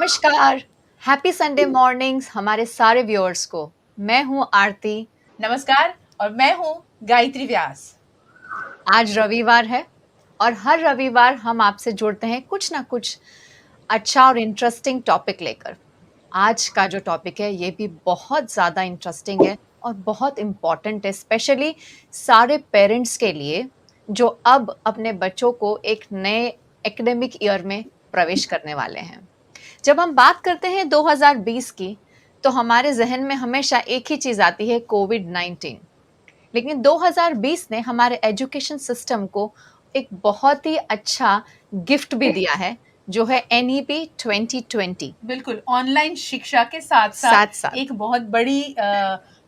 नमस्कार। Happy Sunday mornings हमारे सारे व्यूअर्स को। मैं हूं आरती। नमस्कार और मैं हूँ गायत्री व्यास। आज रविवार है और हर रविवार हम आपसे जुड़ते हैं कुछ ना कुछ अच्छा और इंटरेस्टिंग टॉपिक लेकर। आज का जो टॉपिक है ये भी बहुत ज़्यादा इंटरेस्टिंग है और बहुत इम्पॉर्टेंट है, स्पेशली सारे पेरेंट्स के लिए जो अब अपने बच्चों को एक नए एकेडमिक ईयर में प्रवेश करने वाले हैं। जब हम बात करते हैं 2020 की, तो हमारे जहन में हमेशा एक ही चीज आती है, कोविड-19। लेकिन 2020 ने हमारे एजुकेशन सिस्टम को एक बहुत ही अच्छा गिफ्ट भी दिया है, जो है एनईपी 2020। बिल्कुल, ऑनलाइन शिक्षा के साथ साथ साथ साथ एक बहुत बड़ी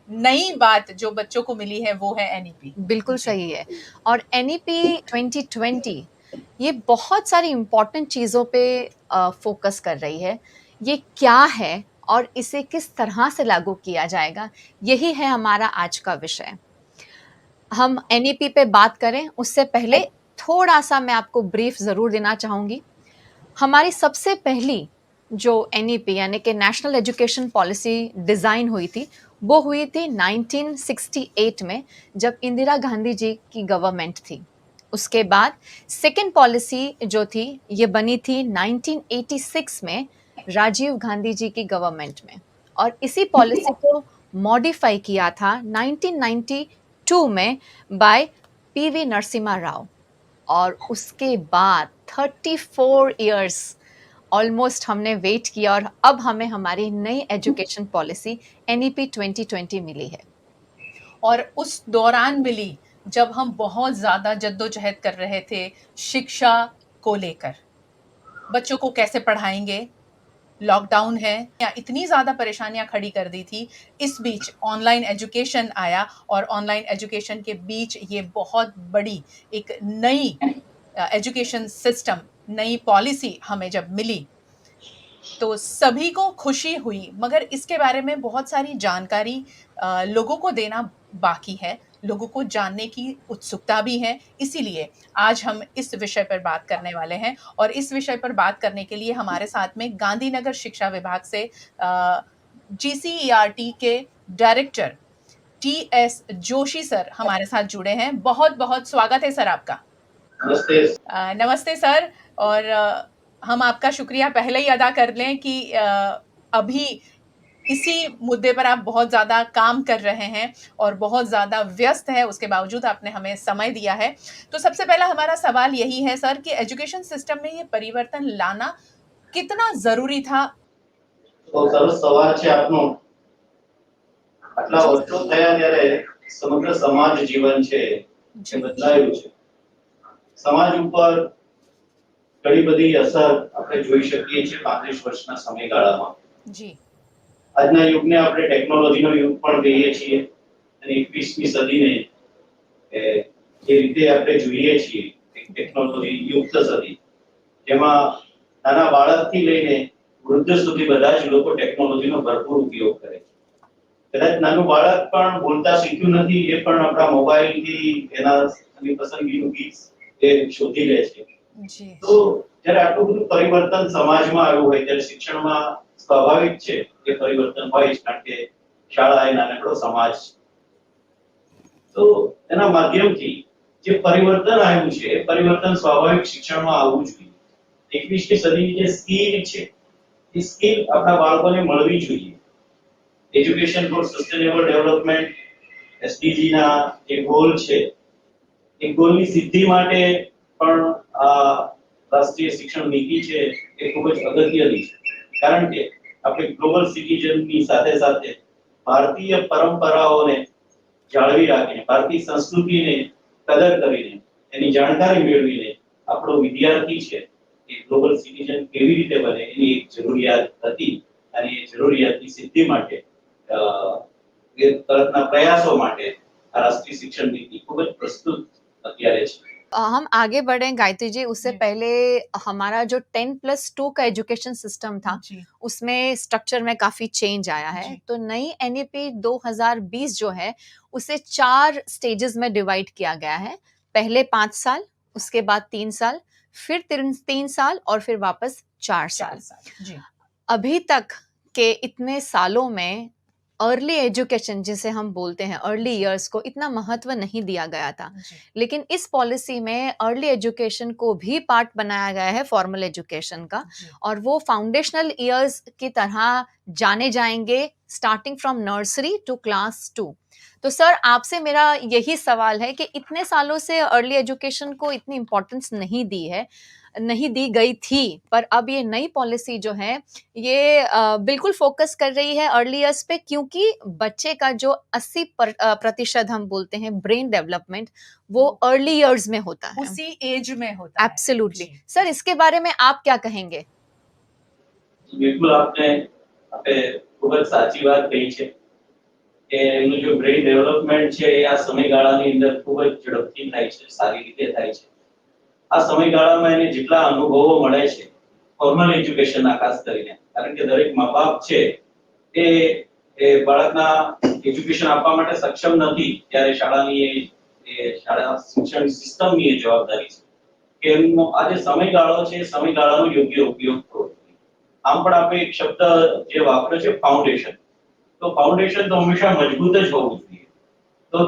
नई बात जो बच्चों को मिली है वो है एनईपी। बिल्कुल जी। सही है। और एनईपी 2020 ये बहुत सारी इंपॉर्टेंट चीज़ों पे फोकस कर रही है। ये क्या है और इसे किस तरह से लागू किया जाएगा, यही है हमारा आज का विषय। हम एनईपी पे बात करें उससे पहले थोड़ा-सा मैं आपको ब्रीफ ज़रूर देना चाहूँगी। हमारी सबसे पहली जो एनईपी यानी कि नेशनल एजुकेशन पॉलिसी डिज़ाइन हुई थी, वो हुई थी 1968 में, जब इंदिरा गांधी जी की गवर्नमेंट थी। उसके बाद सेकंड पॉलिसी जो थी ये बनी थी 1986 में, राजीव गांधी जी की गवर्नमेंट में। और इसी पॉलिसी को मॉडिफाई किया था 1992 में बाय पीवी नरसिम्हा राव। और उसके बाद 34 इयर्स ऑलमोस्ट हमने वेट किया और अब हमें हमारी नई एजुकेशन पॉलिसी एनईपी 2020 मिली है। और उस दौरान मिली जब हम बहुत ज़्यादा जद्दोजहद कर रहे थे शिक्षा को लेकर। बच्चों को कैसे पढ़ाएँगे? लॉकडाउन है या इतनी ज़्यादा परेशानियाँ खड़ी कर दी थी। इस बीच ऑनलाइन एजुकेशन आया और ऑनलाइन एजुकेशन के बीच ये बहुत बड़ी एक नई एजुकेशन सिस्टम, नई पॉलिसी हमें जब मिली, तो सभी को खुशी हुई, मगर इसके बारे में बहुत सारी जानकारी लोगों को देना बाकी है, लोगों को जानने की उत्सुकता भी है। इसीलिए आज हम इस विषय पर बात करने वाले हैं और इस विषय पर बात करने के लिए हमारे साथ में गांधीनगर शिक्षा विभाग से जीसीईआरटी के डायरेक्टर टीएस जोशी सर हमारे साथ जुड़े हैं। बहुत-बहुत स्वागत है सर आपका। नमस्ते। नमस्ते सर। और हम आपका शुक्रिया पहले ही अदा कर लें कि अभी इसी मुद्दे पर आप बहुत ज़्यादा काम कर रहे हैं और बहुत ज़्यादा व्यस्त हैं, उसके बावजूद आपने हमें समय दिया है। तो सबसे पहला हमारा सवाल यही है सर कि एजुकेशन सिस्टम में ये परिवर्तन लाना कितना ज़रूरी था? તો સરસ સવાલ છે આપનો. આટલા जी, વર્ષો થયા ત્યારે સમગ્ર સમાજ જીવન છે એ जी, બદલાયું છે. સમાજ ઉપર ઘણી બધી અસર આપણે જોઈ શકીએ છીએ 35 વર્ષના સમયગાળામાં. जी, આજના યુગને આપણે ટેકનોલોજીનો યુગ પણ કહીએ છીએ અને 21મી સદીને જે રીતે આપણે જોઈએ છીએ એક ટેકનોલોજી યુક્ત સદી જેમાં નાના બાળકથી લઈને વૃદ્ધ સુધી બધા જ લોકો ટેકનોલોજીનો ભરપૂર ઉપયોગ કરે છે. કદાચ નાનું બાળક પણ બોલતા શીખ્યું નથી એ પણ આપણા મોબાઈલથી એના પસંદગીનું ગીત એ શોધી લે છે. जी, તો જ્યારે આટલું બધું પરિવર્તન સમાજમાં આવ્યું હોય ત્યારે શિક્ષણમાં સ્વાભાવિક છે કે પરિવર્તન હોય જ કારણ કે શાળા એ નાનકડો સમાજ છે. તો એના માધ્યમથી જે પરિવર્તન આવ્યું છે એ પરિવર્તન સ્વાભાવિક શિક્ષણમાં આવવું જોઈએ. 21મી સદીની જે સ્કિલ છે એ સ્કિલ આપણા બાળકોને મળવી જોઈએ. Education four sustainable development SDG ના જે ગોલ છે એ ગોલની સિદ્ધિ માટે પણ આ રાષ્ટ્રીય શિક્ષણ નીતિ છે એ ખૂબ જ અગત્યની છે કારણ કે આપણે ગ્લોબલ સિટીઝનની સાથે સાથે ભારતીય પરંપરાઓને જાળવી રાખીને ભારતીય સંસ્કૃતિને કદર કરીને એની જાણકારી મેળવીને આપણો વિદ્યાર્થી છે એ ગ્લોબલ સિટીઝન કેવી રીતે બને એની એક જરૂરિયાત હતી અને એ જરૂરિયાતની સિદ્ધિ માટે એ તરફના પ્રયાસો માટે આ રાષ્ટ્રીય शिक्षण नीति ખૂબ જ પ્રસ્તુત અત્યારે છે. हम आगे बढ़ें गायत्री जी, उससे जी। पहले हमारा जो 10+2 का एजुकेशन सिस्टम था, जी, उसमें स्ट्रक्चर में काफी चेंज आया है। जी, तो नई एनईपी 2020 जो है उसे 4 स्टेजेस में डिवाइड किया गया है। पहले 5 साल, उसके बाद 3 साल, फिर 3 साल और फिर वापस 4 4 साल। साल। जी, अभी तक के इतने सालों में अर्ली एजुकेशन जिसे हम बोलते हैं, अर्ली ईयर्स को इतना महत्व नहीं दिया गया था। जी, लेकिन इस पॉलिसी में अर्ली एजुकेशन को भी पार्ट बनाया गया है फॉर्मल एजुकेशन का, जी, और वो फाउंडेशनल ईयर्स की तरह जाने जाएंगे starting from nursery to class 2। तो सर, आपसे मेरा यही सवाल है कि इतने सालों से अर्ली एजुकेशन को इतनी इम्पोर्टेंस नहीं दी गई थी, पर अब ये नई पॉलिसी जो है ये बिल्कुल फोकस कर रही है अर्ली ईयर्स पे, क्योंकि बच्चे का जो 80% हम बोलते हैं ब्रेन डेवलपमेंट, वो अर्ली ईयर्स में होता है। उसी एज में होता है। एब्सोल्युटली। जी, सर, इसके बारे में आप क्या कहेंगे? બિલકુલ આપને આપણે ખૂબ જ સાચી વાત કહી છે કે એમનું જો બ્રેઇન ડેવલપમેન્ટ છે એ આ સમયગાળાની અંદર ખૂબ જ ઝડપથી થાય છે, સારી રીતે થાય છે. આ સમયગાળામાં એને જેટલા અનુભવો મળે છે ફોર્મલ એજ્યુકેશનના ખાસ કરીને, કારણ કે દરેક મા બાપ છે એ બાળકના એજ્યુકેશન આપવા માટે સક્ષમ નથી ત્યારે શાળાની શાળા શિક્ષણ સિસ્ટમની એ જવાબદારી છે કે એમનો આ જે સમયગાળો છે એ સમયગાળાનો યોગ્ય ઉપયોગ કરવો. આમ પણ આપણે એક શબ્દ જે વાપર્યો છે ફાઉન્ડેશન, તો ફાઉન્ડેશન તો હંમેશા મજબૂત જ હોવું જોઈએ. તો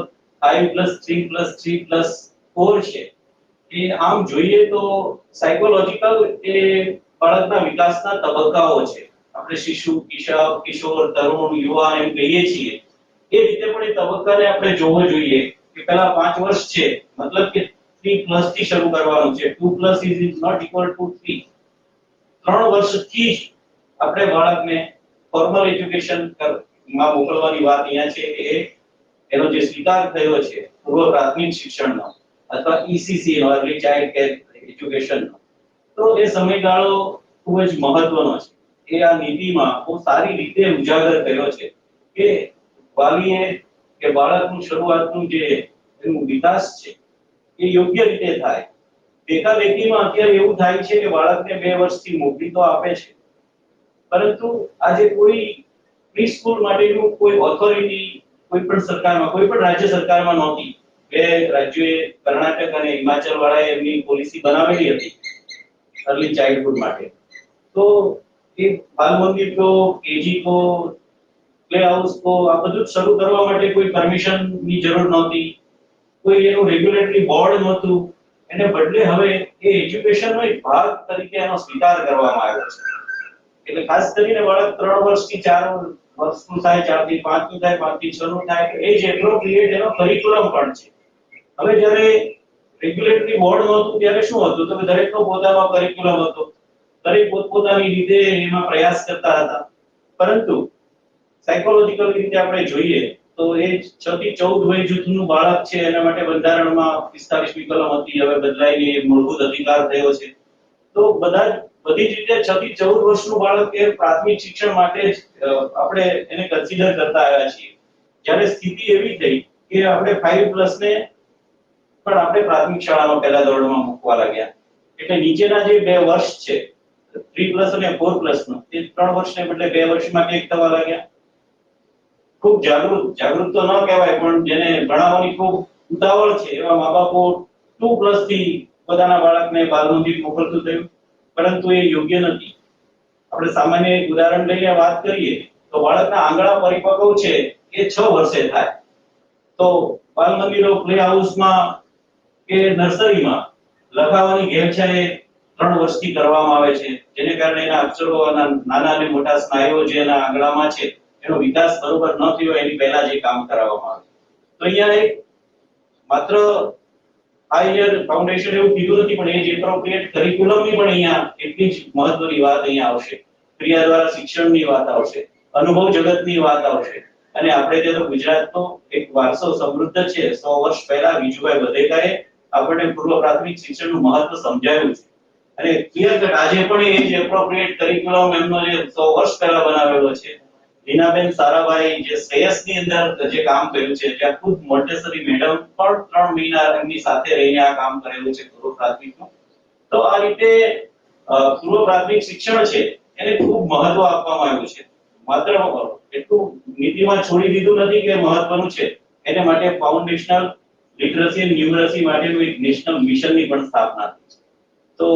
5+3+3+4 છે એ આમ જોઈએ તો સાયકોલોજીકલ એ બાળકના વિકાસના તબક્કાઓ છે. આપણે શિશુ, કિશોર, તરુણ, યુવાન એમ કહીએ છીએ એ રીતે પણ એ તબક્કાને આપણે જોવો જોઈએ કે પહેલા 5 વર્ષ છે મતલબ કે 3+ થી શરૂ કરવાનું છે. 2+ is not equal to 3. 3 વર્ષથી જ આપણે બાળકને ફોર્મલ એજ્યુકેશન માં મોકલવાની વાત અહીંયા છે કે એનો જે સ્વીકાર થયો છે પૂર્વ પ્રાથમિક શિક્ષણનો અથવા ઈસીસી નો, અર્લી ચાઇલ્ડ કેર એજ્યુકેશનનો, તો એ સમયગાળો ખૂબ જ મહત્વનો છે. એ આ નીતિમાં બહુ સારી રીતે ઉજાગર કર્યો છે કે વાલીએ કે બાળકનું શરૂઆતનું જે એનું વિકાસ છે એ યોગ્ય રીતે થાય. દેખાદેખીમાં અત્યારે એવું થાય છે કે બાળકને 2 વર્ષથી મોકલી તો આપે છે, પરંતુ આજે કોઈ પ્રી સ્કૂલ માટેનું કોઈ ઓથોરિટી કોઈ પણ સરકારમાં, કોઈ પણ રાજ્ય સરકારમાં નહોતી. બે રાજ્યોએ, કર્ણાટક અને હિમાચલ વાળાએ એમની પોલિસી બનાવેલી હતી अर्ली चाइल्डहुड માટે. તો એ બાલ મંદિર કો, કેજી કો, પ્લે હાઉસ કો આ બધું શરૂ કરવા માટે કોઈ પરમિશનની જરૂર નહોતી, કોઈ એનું રેગ્યુલેટરી બોર્ડ નહોતું. એને બદલે હવે એ એજ્યુકેશનનો એક ભાગ તરીકે એનો સ્વીકાર કરવામાં આવ્યો છે. એટલે ખાસ કરીને બાળક 3 વર્ષથી 4 વર્ષનું થાય, 4 થી 5 નું થાય, 5 થી 6 નું થાય કે એજ એપ્રોપ્રિએટ એનો કરિક્યુલમ પણ છે. હવે જ્યારે રેગ્યુલેટરી બોર્ડ નહોતું ત્યારે શું હતું તો કે દરેકનો પોતાનો કરિક્યુલમ હતો, દરેક પોતપોતાની રીતે એમાં પ્રયાસ કરતા હતા. પરંતુ સાયકોલોજીકલ રીતે આપણે જોઈએ તો એ 6 થી 14 વય જૂથનું બાળક છે એના માટે બંધારણમાં 45મી કલમ હતી, હવે બદલાઈને મૂળભૂત અધિકાર થયો છે. તો બધી જ રીતે 6 થી 14 વર્ષનું બાળક એ પ્રાથમિક શિક્ષણ માટે જ આપણે એને કન્સિડર કરતા આવ્યા છીએ. જ્યારે સ્થિતિ એવી થઈ કે આપણે 5+ ને પણ આપણે પ્રાથમિક શાળામાં પહેલા ધોરણમાં મૂકવા લાગ્યા. એટલે નીચેના જે 2 વર્ષ છે 3+ અને 4+ નો એ 3 વર્ષને બદલે 2 વર્ષમાં કેક થવા लाग्યા. ખૂબ જાગૃત તો ન કહેવાય પણ જેને ભણાવવાની ખૂબ ઉતાવળ છે એવા મા બાપો 2+ થી પોતાના બાળકને બાલ મંદિર મોકલતું થયું, પરંતુ એ યોગ્ય નથી. આપણે સામાન્ય એક ઉદાહરણ લઈને વાત કરીએ તો બાળકના આંગળા પરિપક્વ છે એ 6 વર્ષે થાય, તો બાલ મંદિરો, પ્લે હાઉસમાં કે નર્સરીમાં લખાવાની ઘેલછા એ 3 વર્ષથી કરવામાં આવે છે, જેને કારણે એના અક્ષરોના નાના અને મોટા સ્નાયુઓ જે એના આંગળામાં છે એનો વિકાસ બરોબર ન થયો એની પહેલા જ એ કામ કરાવવામાં આવે. તો અહીંયા એક માત્ર હાયર ફાઉન્ડેશન એવું કીધું નથી પણ એ જે એપ્રોપ્રિએટ કરિક્યુલમની પણ અહીંયા એટલી જ મહત્વની વાત અહીંયા આવશે. ક્રિયા દ્વારા શિક્ષણની વાત આવશે, અનુભવ જગતની વાત આવશે. અને આપણે જે તો ગુજરાતનો એક વારસો સમૃદ્ધ છે. 100 વર્ષ પહેલા વિજુભાઈ બધેકાએ આપણને પૂર્વ પ્રાથમિક શિક્ષણનું મહત્વ સમજાવ્યું છે. અને ક્લિયર કટ આજે પણ એ જ એપ્રોપ્રિએટ કરિક્યુલમ એમનો જે 100 વર્ષ પહેલા બનાવેલો છે. લીનાબેન સારાભાઈ જે શ્રેયસની અંદર જે કામ કર્યું છે, જ્યાં ખુદ મોન્ટેસરી મેડમ પણ 3 મહિના એમની સાથે રહીને આ કામ કરેલું છે પૂર્વ પ્રાથમિકનું. તો આ રીતે પૂર્વ પ્રાથમિક શિક્ષણ છે એને ખૂબ મહત્વ આપવામાં આવ્યું છે. માત્ર એટલું નીતિમાં છોડી દીધું નથી કે મહત્વનું છે, એને માટે ફાઉન્ડેશનલ લિટરસી એન્ડ ન્યુમરસી માટેનું એક નેશનલ મિશનની પણ સ્થાપના થઈ છે. તો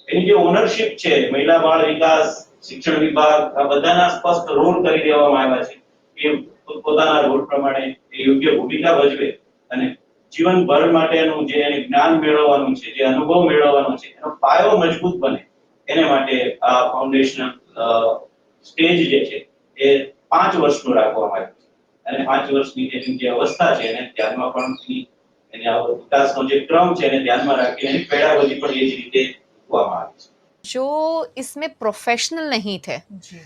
એની જે ઓનરશિપ છે મહિલા બાળ વિકાસ શિક્ષણ વિભાગ આ બધાના સ્પષ્ટ રોલ કરી દેવામાં આવ્યા છે કે પોતાના રોલ પ્રમાણે એ યોગ્ય ભૂમિકા ભજવે અને જીવનભર માટેનું જે એને જ્ઞાન મેળવવાનું છે, જે અનુભવ મેળવવાનો છે, એનો પાયો મજબૂત બને એને માટે આ ફાઉન્ડેશનલ સ્ટેજ જે છે એ 5 વર્ષનું રાખવામાં આવ્યું છે અને 5 વર્ષની એની જે અવસ્થા છે એને ધ્યાનમાં પણ એની આ વિકાસનો જે ક્રમ છે એને ધ્યાનમાં રાખી એની પેડાગોજી પણ એ જ રીતે મૂકવામાં આવી છે. जो इसमें प्रोफेशनल नहीं थे, जी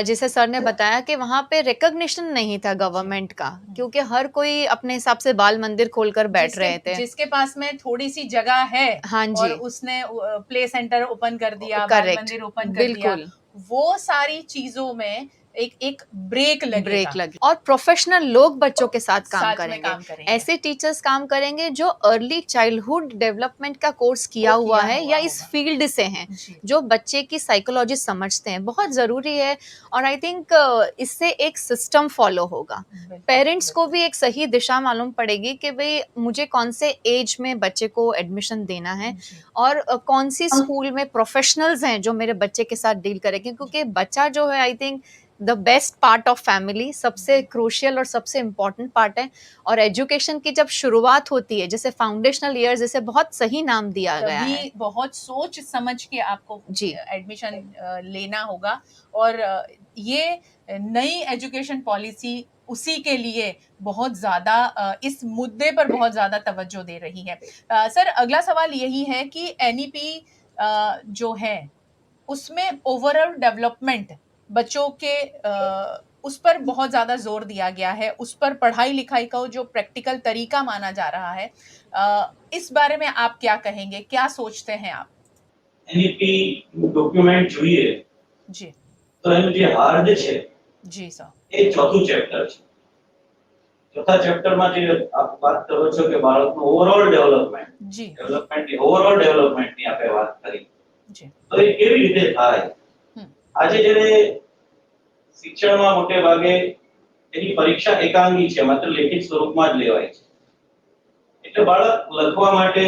जैसे सर ने बताया कि वहाँ पे रिकॉग्निशन नहीं था गवर्नमेंट का, क्योंकि हर कोई अपने हिसाब से बाल मंदिर खोलकर बैठ रहे थे. जिसके पास में थोड़ी सी जगह है हाँ जी. और उसने प्ले सेंटर ओपन कर दिया, बाल करेक्ट, मंदिर ओपन कर दिया, बिल्कुल वो सारी चीजों में एक ब्रेक लगे और प्रोफेशनल लोग बच्चों के साथ काम साथ में करेंगे. काम करेंगे। ऐसे टीचर्स काम करेंगे जो अर्ली चाइल्डहुड डेवलपमेंट का कोर्स किया हुआ है या इस फील्ड से हैं, जी। जो बच्चे की साइकोलॉजी समझते हैं. बहुत ज़रूरी है और आई थिंक इससे एक सिस्टम फॉलो होगा. पेरेंट्स को भी एक सही दिशा मालूम पड़ेगी कि भाई मुझे कौन से एज में बच्चे को एडमिशन देना है और कौन सी स्कूल में प्रोफेशनल्स हैं जो मेरे बच्चे के साथ डील करेंगे, क्योंकि बच्चा जो है I think the best part of family, सबसे क्रूशियल और सबसे इम्पोर्टेंट पार्ट है. और एजुकेशन की जब शुरुआत होती है, जैसे फाउंडेशनल ईयर्स, जैसे बहुत सही नाम दिया गया है, बहुत सोच समझ के आपको जी एडमिशन लेना होगा. और ये नई एजुकेशन पॉलिसी उसी के लिए बहुत ज्यादा इस मुद्दे पर बहुत ज्यादा तवज्जो दे रही है. सर, अगला सवाल यही है कि एनईपी जो है उसमें ओवरऑल डेवलपमेंट बच्चों के उस पर बहुत ज्यादा जोर दिया गया है, उस पर पढ़ाई लिखाई का जो प्रैक्टिकल तरीका माना जा रहा है. इस बारे में आप क्या कहेंगे, क्या सोचते हैं आप? એનઈપી ડોક્યુમેન્ટ જોઈએ जी તો એનું જે હાર્દ છે जी सर. એ ચોથું ચેપ્ટર છે. ચોથા ચેપ્ટરમાં જે આપ વાત કરો છો કે બાળકનું ઓવરઓલ जी ડેવલપમેન્ટની આપણે વાત કરી जी તો એ કેવી રીતે થાય? આજે જ્યારે શિક્ષણમાં મોટે ભાગે એની પરીક્ષા એકાંગી છે, માત્ર લેખિત સ્વરૂપમાં જ લેવાય છે. એટલે બાળક લખવા માટે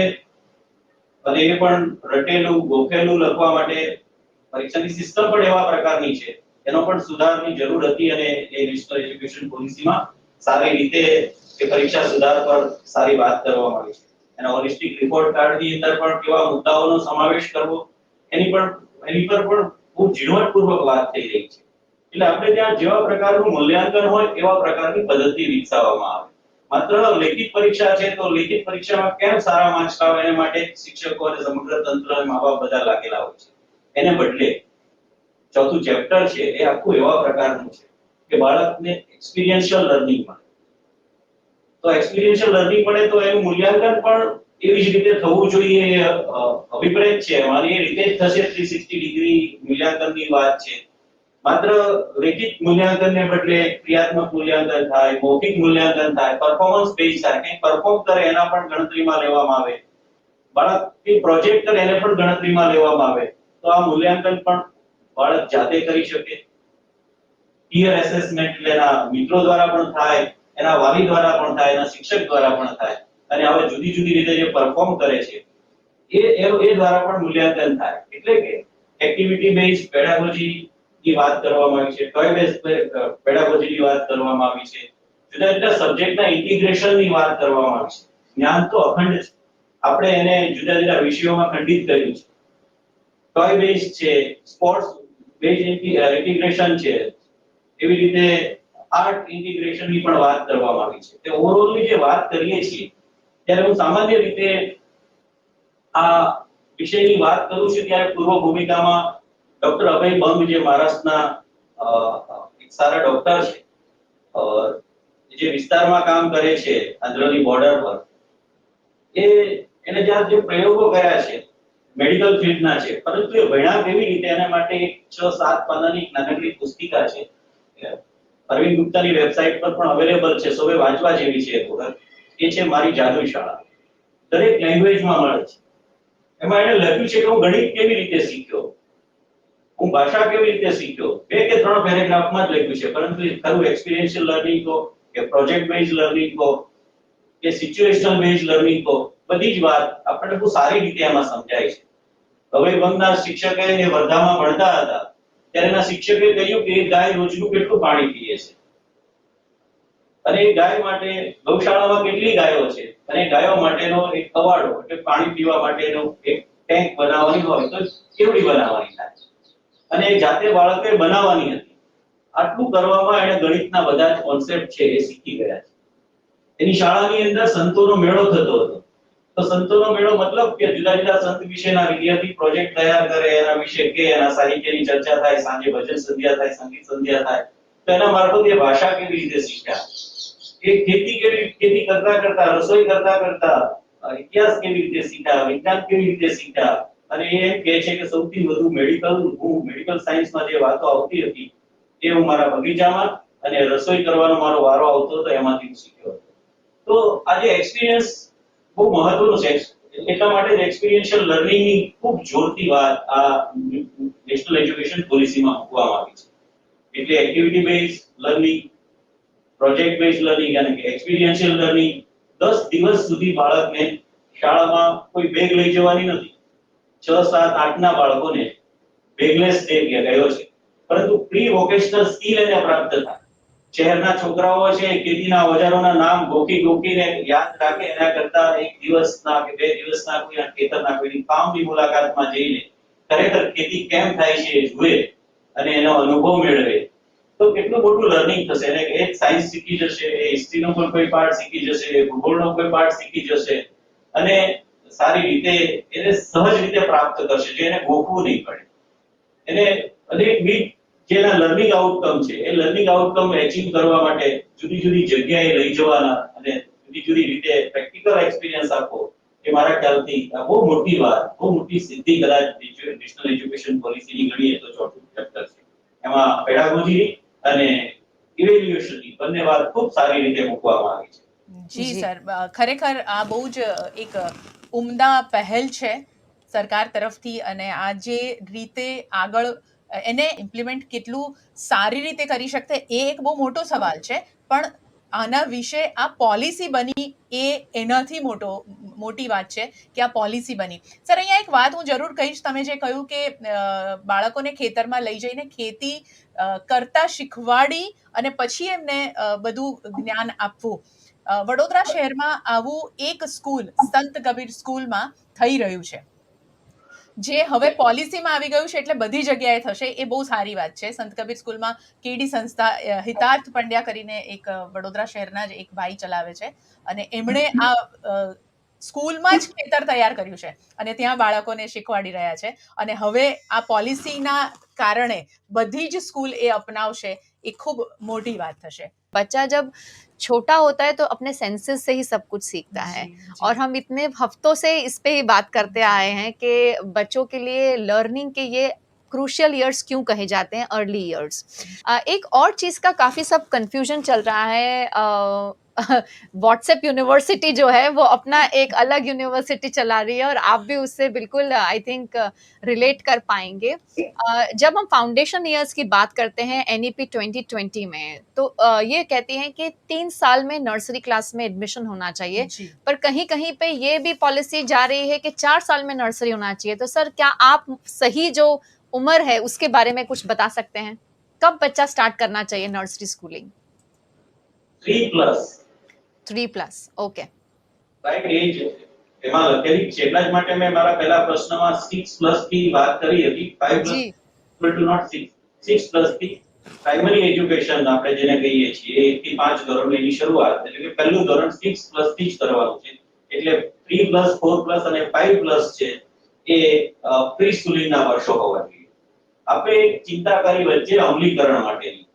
અને એ પણ રટેલું ગોખેલું લખવા માટે પરીક્ષાની સિસ્ટમ પણ એવા પ્રકારની છે, એનો પણ સુધારની જરૂર હતી અને એ નેશનલ એજ્યુકેશન પોલિસીમાં સારી રીતે એ પરીક્ષા સુધાર પર સારી વાત કરવામાં આવી છે. અને હોલિસ્ટિક રિપોર્ટ કાર્ડની અંદર પણ કેવા મુદ્દાઓનો સમાવેશ કરવો એની પર પણ ખૂબ ઝીણવટપૂર્વક વાત થઈ રહી છે. એટલે આપણે ત્યાં જેવા પ્રકારનું મૂલ્યાંકન હોય એવા પ્રકારની પદ્ધતિ વિકસાવવામાં આવે. માત્ર લેખિત પરીક્ષા છે તો લેખિત પરીક્ષામાં કેમ સારા માર્ક્સ આવે એના માટે શિક્ષકો અને સમગ્ર તંત્ર અને મા-બાપ બધા લાગેલા હોય છે. એને બદલે ચોથું ચેપ્ટર છે એ આખું એવા પ્રકારનું છે કે બાળકને એક્સપિરિયન્શિયલ લર્નિંગ મળે. તો એક્સપિરિયન્શિયલ લર્નિંગ મળે તો એનું મૂલ્યાંકન પણ એવી જ રીતે થવું જોઈએ. અભિપ્રેત છે મારી એ રીતે જ થશે. 360 ડિગ્રી મૂલ્યાંકનની વાત છે. માત્ર લેખિત મૂલ્યાંકનને બદલે ક્રિયાત્મક મૂલ્યાંકન થાય, મૌખિક મૂલ્યાંકન થાય, પરફોર્મન્સ બેઝ થાય, કે પરફોર્મ કરે એના પણ ગણતરીમાં લેવામાં આવે, બાળક કે પ્રોજેક્ટ કરે એને પણ ગણતરીમાં લેવામાં આવે, તો આ મૂલ્યાંકન પણ બાળક જાતે કરી શકે. પીયર એસેસમેન્ટ એટલે એના મિત્રો દ્વારા પણ થાય, એના વાલી દ્વારા પણ થાય, એના શિક્ષક દ્વારા પણ થાય અને હવે જુદી જુદી રીતે જે પરફોર્મ કરે છે એ દ્વારા પણ મૂલ્યાંકન થાય. એટલે કે એક્ટિવિટી બેઝ પેડાગોજી ની વાત કરવામાં આવી છે, ટોય બેઝ પેડાગોજીની વાત કરવામાં આવી છે, જુદા જુદા સબ્જેક્ટના ઇન્ટિગ્રેશનની વાત કરવામાં આવી છે. જ્ઞાન તો અખંડ છે, આપણે એને જુદા જુદા વિષયોમાં ખંડિત કર્યું છે. ટોય બેઝ છે, સ્પોર્ટ્સ બેઝ ઇન્ટિગ્રેશન છે, એવી રીતે આર્ટ ઇન્ટિગ્રેશનની પણ વાત કરવામાં આવી છે. તે ઓવરઓલની જે વાત કરીએ છીએ ત્યારે હું સામાન્ય રીતે આ વિષયની વાત કરું છું ત્યારે પૂર્વ ભૂમિકામાં ડોક્ટર અભય બંગ જે મહારાષ્ટ્રના એક સારા ડોક્ટર છે, જે વિસ્તારમાં કામ કરે છે આંધ્રની બોર્ડર પર, એને જ્યાં જે પ્રયોગો કર્યા છે મેડિકલ ફિલ્ડના છે, પરંતુ એ ભણ્યા કેવી રીતે એના માટે 6-7 પાનાની એક નાનકડી પુસ્તિકા છે, અરવિંદ ગુપ્તાની વેબસાઇટ પર પણ અવેલેબલ છે, સૌએ વાંચવા જેવી છે. એ છે મારી જાદુ શાળા. દરેક લેંગ્વેજમાં મળે છે. એમાં એને લખ્યું છે કે હું ગણિત કેવી રીતે શીખ્યો, હું ભાષા કેવી રીતે શીખ્યો. 2 કે 3 પેરેગ્રાફમાં જ લખ્યું છે, પરંતુ એ ખરું એક્સપિરિયન્શિયલ લર્નિંગ કહો કે પ્રોજેક્ટ બેઝ લર્નિંગ કહો કે સિચ્યુએશનલ બેઝ લર્નિંગ કહો, બધી જ વાત આપણને બહુ સારી રીતે એમાં સમજાય છે. અભય બંગના શિક્ષકે એ વર્ધામાં ભણતા હતા ત્યારે એના શિક્ષકે કહ્યું કે એ ગાય રોજનું કેટલું પાણી પીએ છે અને એ ગાય માટે ગૌશાળામાં કેટલી ગાયો છે અને ગાયો માટેનો એક કવાડો એટલે પાણી પીવા માટેનો એક ટેન્ક બનાવવાની હોય તો કેવડી બનાવવાની થાય અને એ જાતે બાળકે બનાવવાની હતી. આટલું કરવામાં એને ગણિતના બધા જ કોન્સેપ્ટ છે એ શીખી ગયા છે. એની શાળાની અંદર સંતોનો મેળો થતો હતો. તો સંતોનો મેળો મતલબ કે જુદા જુદા સંત વિશેના વિદ્યાર્થી પ્રોજેક્ટ તૈયાર કરે, એના વિશે કે એના સાહિત્યની ચર્ચા થાય, સાંજે ભજન સંધ્યા થાય, સંગીત સંધ્યા થાય. તો એના મારફત એ ભાષા કેવી રીતે શીખ્યા, એ ખેતી કરતા કરતા, રસોઈ કરતા કરતા ઇતિહાસ કેવી રીતે શીખ્યા, વિજ્ઞાન કેવી રીતે શીખ્યા. અને એ કહે છે કે સૌથી વધુ મેડિકલ સાયન્સમાં જે વાતો આવતી હતી એ હું મારા બગીચામાં અને રસોઈ કરવાનો મારો વારો આવતો હતો એમાંથી હું શીખ્યો હતો. તો આજે એક્સપિરિયન્સ બહુ મહત્વનું છે. એટલા માટે જ એક્સપિરિયન્શિયલ લર્નિંગની ખૂબ જોરથી વાત આ નેશનલ એજ્યુકેશન પોલિસીમાં મૂકવામાં આવી છે. એટલે activity base learning, project base learning અને એક્સપિરિયન્શિયલ લર્નિંગ 10 દિવસ સુધી બાળકને શાળામાં કોઈ બેગ લઈ જવાની નથી. 6, 7, 8 ના બાળકોને બેગલેસ ડે ગયો છે, પરંતુ પ્રી વોકેશનલ સ્કિલ એને પ્રાપ્ત થાય. શહેરના છોકરાઓ છે ખેતીના ઓજારોના નામ ગોખીને યાદ રાખે એના કરતા એક દિવસના કે 2 દિવસના કોઈ ખેતરના કોઈ ફાર્મની મુલાકાતમાં જઈને ખરેખર ખેતી કેમ થાય છે એ જુએ અને એનો અનુભવ મેળવે તો કેટલું મોટું લર્નિંગ થશે. એને એક સાયન્સ શીખી જશે, એ હિસ્ટ્રીનો પણ કોઈ પાર્ટ શીખી જશે, ભૂગોળનો કોઈ પાર્ટ શીખી જશે અને સારી રીતે એને સહજ રીતે પ્રાપ્ત કરશે, જે એને ગોખવું નહીં પડે. એને અનેકવિધ જેના લર્નિંગ આઉટકમ છે એ લર્નિંગ આઉટકમ એચીવ કરવા માટે જુદી જુદી જગ્યાએ લઈ જવાના અને જુદી જુદી રીતે પ્રેક્ટિકલ એક્સપિરિયન્સ આપો એ મારા ખ્યાલથી બહુ મોટી વાત, બહુ મોટી સિદ્ધિ કદાચ નેશનલ એજ્યુકેશન પોલિસીની ગણીએ તો ચોથું ચેપ્ટર છે. એમાં પેડાગોજી અને ઇવેલ્યુએશનની બંને વાત ખૂબ સારી રીતે મૂકવામાં આવી છે. જી સર, ખરેખર આ બહુ જ એક ઉમદા પહેલ છે સરકાર તરફથી અને આ જે રીતે આગળ એને ઇમ્પ્લિમેન્ટ કેટલું સારી રીતે કરી શકશે એ એક બહુ મોટો સવાલ છે. પણ આના વિશે આ પોલિસી બની એ એનાથી મોટી વાત છે કે આ પોલિસી બની. સર, અહીંયા એક વાત હું જરૂર કહીશ. તમે જે કહ્યું કે બાળકોને ખેતરમાં લઈ જઈને ખેતી કરતા શીખવાડી અને પછી એમને બધું જ્ઞાન આપવું. વડોદરા શહેરમાં આવું એક સ્કૂલ સંત કબીર સ્કૂલમાં થઈ રહ્યું છે, જે હવે પોલિસીમાં આવી ગયું છે એટલે બધી જગ્યાએ થશે. એ બહુ સારી વાત છે. સંત કબીર સ્કૂલમાં કેડી સંસ્થા હિતાર્થ પંડ્યા કરીને એક વડોદરા શહેરના જ એક ભાઈ ચલાવે છે અને એમણે આ સ્કૂલમાં જ ખેતર તૈયાર કર્યું છે અને ત્યાં બાળકોને શીખવાડી રહ્યા છે. અને હવે આ પોલિસીના કારણે બધી જ સ્કૂલ એ અપનાવશે. એ ખૂબ મોટી વાત થશે. बच्चा जब छोटा होता है तो अपने सेंसेस से ही सब कुछ सीखता है और हम इतने हफ्तों से इस पे ही बात करते आए हैं कि बच्चों के लिए लर्निंग के ये क्रूशियल ईयर्स क्यों कहे जाते हैं, अर्ली ईयर्स. एक और चीज़ का काफ़ी सब कंफ्यूजन चल रहा है. व्हाट्सएप यूनिवर्सिटी जो है वो अपना एक अलग यूनिवर्सिटी चला रही है और आप भी उससे बिल्कुल आई थिंक रिलेट कर पाएंगे. जब हम फाउंडेशन ईयर्स की बात करते हैं NEP 2020 में तो ये कहती हैं कि 3 साल में नर्सरी क्लास में एडमिशन होना चाहिए, पर कहीं कहीं पे ये भी पॉलिसी जा रही है कि 4 साल में नर्सरी होना चाहिए. तो सर, क्या आप सही जो उम्र है उसके बारे में कुछ बता सकते हैं? कब बच्चा स्टार्ट करना चाहिए नर्सरी स्कूलिंग? 3+. ઓકે, રાઈટ એજ એમાં લખેલી છે. એટલા જ માટે મેં મારા પહેલા પ્રશ્નમાં 6+ થી વાત કરી હતી. 5+ ઇક્વલ ટુ નોટ 6. 6+ થી પ્રાઇમરી એજ્યુકેશન આપણે જેને કહીએ છીએ 1 થી 5 ધોરણની શરૂઆત, એટલે કે પહેલું ધોરણ 6+ થી જ કરવાનું છે. એટલે 3+, 4+ અને 5+ છે એ પ્રી સ્કૂલિંગના વર્ષો હોવા જોઈએ. આપણે એક ચિંતા કરી વચ્ચે અમલીકરણ માટેની.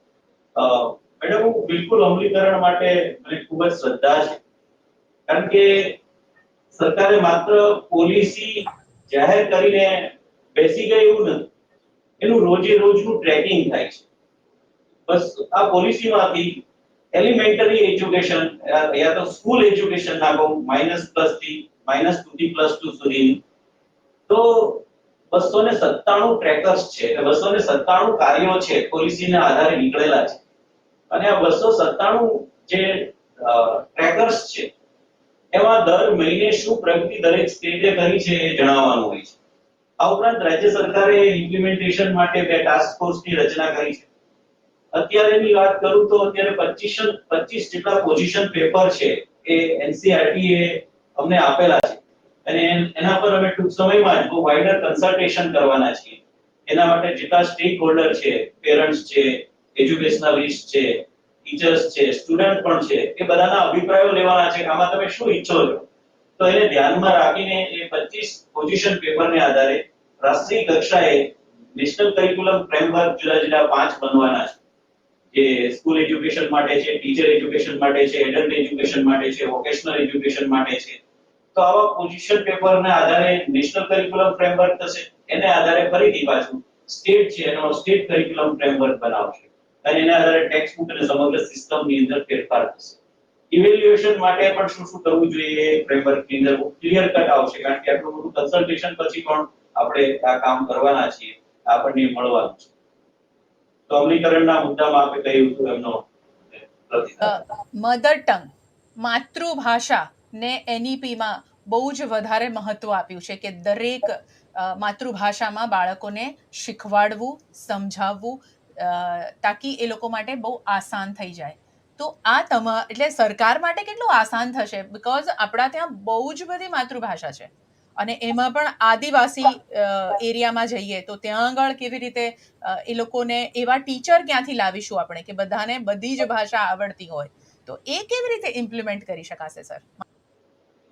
મેડમ, હું બિલકુલ અમલીકરણ માટે મને ખૂબ જ શ્રદ્ધા છે, કારણ કે સરકારે માત્ર પોલિસી જાહેર કરીને બેસી ગઈ એવું નથી. એનું રોજે રોજનું ટ્રેકિંગ થાય છે. બસ આ પોલિસીમાંથી એલિમેન્ટરી એજ્યુકેશન યા તો સ્કૂલ એજ્યુકેશન ના કહું -+ થી -2 થી +2 સુધી, તો 297 ટ્રેકર્સ છે, 297 કાર્યો છે પોલિસીના આધારે નીકળેલા છે. અને આ 297 જે ટ્રેકર્સ છે એમાં દર મહિને શું પ્રગતિ દરેક સ્ટેટે કરી છે એ જણાવવાનું હોય છે. આ ઉપરાંત રાજ્ય સરકારે ઇમ્પ્લિમેન્ટેશન માટે 2 ટાસ્ક ફોર્સની રચના કરી છે. અત્યારેની વાત કરું તો અત્યારે 25 જેટલા પોઝિશન પેપર છે એ એનસીઈઆરટી એ અમને આપેલા છે અને એના પર અમે ટૂંક સમયમાં જ વાઇડર કન્સલ્ટેશન કરવાના છીએ. એના માટે જેટલા સ્ટેક હોલ્ડર છે, પેરેન્ટ્સ છે, એજ્યુકેશનલિસ્ટ છે, ટીચર્સ છે, સ્ટુડન્ટ પણ છે, એ બધાના અભિપ્રાયો લેવાના છે કે આમાં તમે શું ઈચ્છો છો. તો એને ધ્યાનમાં રાખીને એ 25 પોઝિશન પેપરને આધારે રાષ્ટ્રીય કક્ષાએ નેશનલ કરિક્યુલમ ફ્રેમવર્ક જુદા જુદા 5 બનવાના છે. જે સ્કૂલ એજ્યુકેશન માટે છે, ટીચર એજ્યુકેશન માટે છે, એડલ્ટ એજ્યુકેશન માટે છે, વોકેશનલ એજ્યુકેશન માટે છે. તો આવા પોઝિશન પેપરના આધારે નેશનલ કરિક્યુલમ ફ્રેમવર્ક થશે. એને આધારે ફરીથી પાછું સ્ટેટ છે એનો સ્ટેટ કરિક્યુલમ ફ્રેમવર્ક બનાવશે અને એના આધારે ટેક્સ્ટ બુક અને સમગ્ર સિસ્ટમની અંદર ફેરફાર થશે. ઇવેલ્યુએશન માટે પણ શું શું કરવું જોઈએ ફ્રેમવર્કની અંદર ક્લિયર કટ આવશે કારણ કે આટલું બધું કન્સલ્ટેશન પછી પણ આપણે આ કામ કરવાના છીએ, આપણને મળવાનું છે. તો અમલીકરણના મુદ્દામાં આપણે કહ્યું હતું એમનો મધર ટંગ માતૃભાષાને એનઈપીમાં બહુ જ વધારે મહત્વ આપ્યું છે કે દરેક માતૃભાષામાં બાળકોને શીખવાડવું, સમજાવવું તાકી એ લોકો માટે બહુ આસાન થઈ જાય. તો આ એટલે સરકાર માટે કેટલું આસાન થશે બીકોઝ આપણા ત્યાં બહુ જ બધી માતૃભાષા છે અને એમાં પણ આદિવાસી એરિયામાં જઈએ તો ત્યાં આગળ કેવી રીતે એ લોકોને એવા ટીચર ક્યાંથી લાવીશું આપણે કે બધાને બધી જ ભાષા આવડતી હોય, તો એ કેવી રીતે ઇમ્પ્લિમેન્ટ કરી શકાશે સર?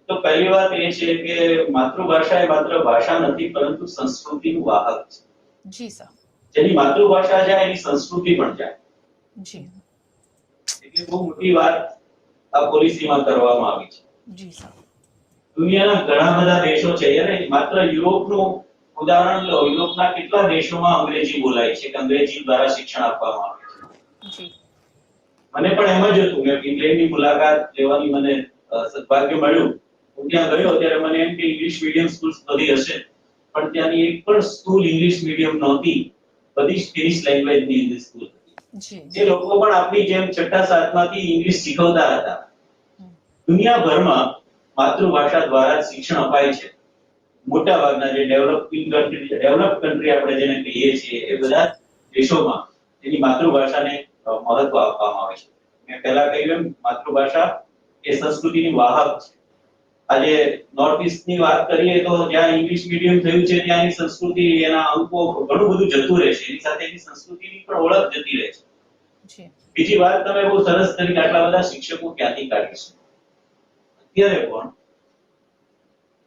તો પહેલી વાત એ છે કે માતૃભાષા એ માત્ર ભાષા નથી પરંતુ સંસ્કૃતિનું વાહક છે. જી સર. જેની માતૃભાષા જાય એની સંસ્કૃતિ પણ જાય. જી. એટલે બહુ મોટી વાત આ પોલિસીમાં કરવામાં આવી છે. જી સર. દુનિયાના ઘણા બધા દેશો છે યાર, માત્ર યુરોપનું ઉદાહરણ લો. યુરોપના કેટલા દેશોમાં અંગ્રેજી બોલાય છે કે અંગ્રેજી દ્વારા શિક્ષણ આપવામાં આવે છે. જી. મને પણ એમ જ હતું કે ઇંગ્લેન્ડની મુલાકાત લેવાની મને સદભાગ્ય મળ્યું. હું ત્યાં ગયો ત્યારે મને એમ કે ઇંગ્લિશ મીડિયમ સ્કૂલ્સ બધી હશે પણ ત્યાંની એક પણ સ્કૂલ ઇંગ્લિશ મીડિયમ નહોતી. બધી સ્પેનિશ લેંગ્વેજની ઇંગ્લિશ સ્કૂલ હતી. જે લોકો પણ આપણી જેમ છઠ્ઠા સાતમાંથી ઇંગ્લિશ શીખવતા હતા. દુનિયાભરમાં માતૃભાષા દ્વારા શિક્ષણ અપાય છે. મોટા ભાગના જે ડેવલપ કન્ટ્રી આપણે જેને કહીએ છીએ એ બધા દેશોમાં એની માતૃભાષાને મહત્વ આપવામાં આવે છે. મેં પહેલા કહ્યું એમ માતૃભાષા એ સંસ્કૃતિની વાહક છે. આજે નોર્થ ઈસ્ટ ની વાત કરીએ તો જ્યાં ઇંગ્લિશ મીડિયમ થયું છે ત્યાંની સંસ્કૃતિ, એના અંકો ઘણું બધું જતું રહે છે. એની સાથે એની સંસ્કૃતિની પણ ઓળખ જતી રહે છે. બીજી વાત તમે બહુ સરસ કરી, આટલા બધા શિક્ષકો ક્યાંથી કાઢીશું. અત્યારે પણ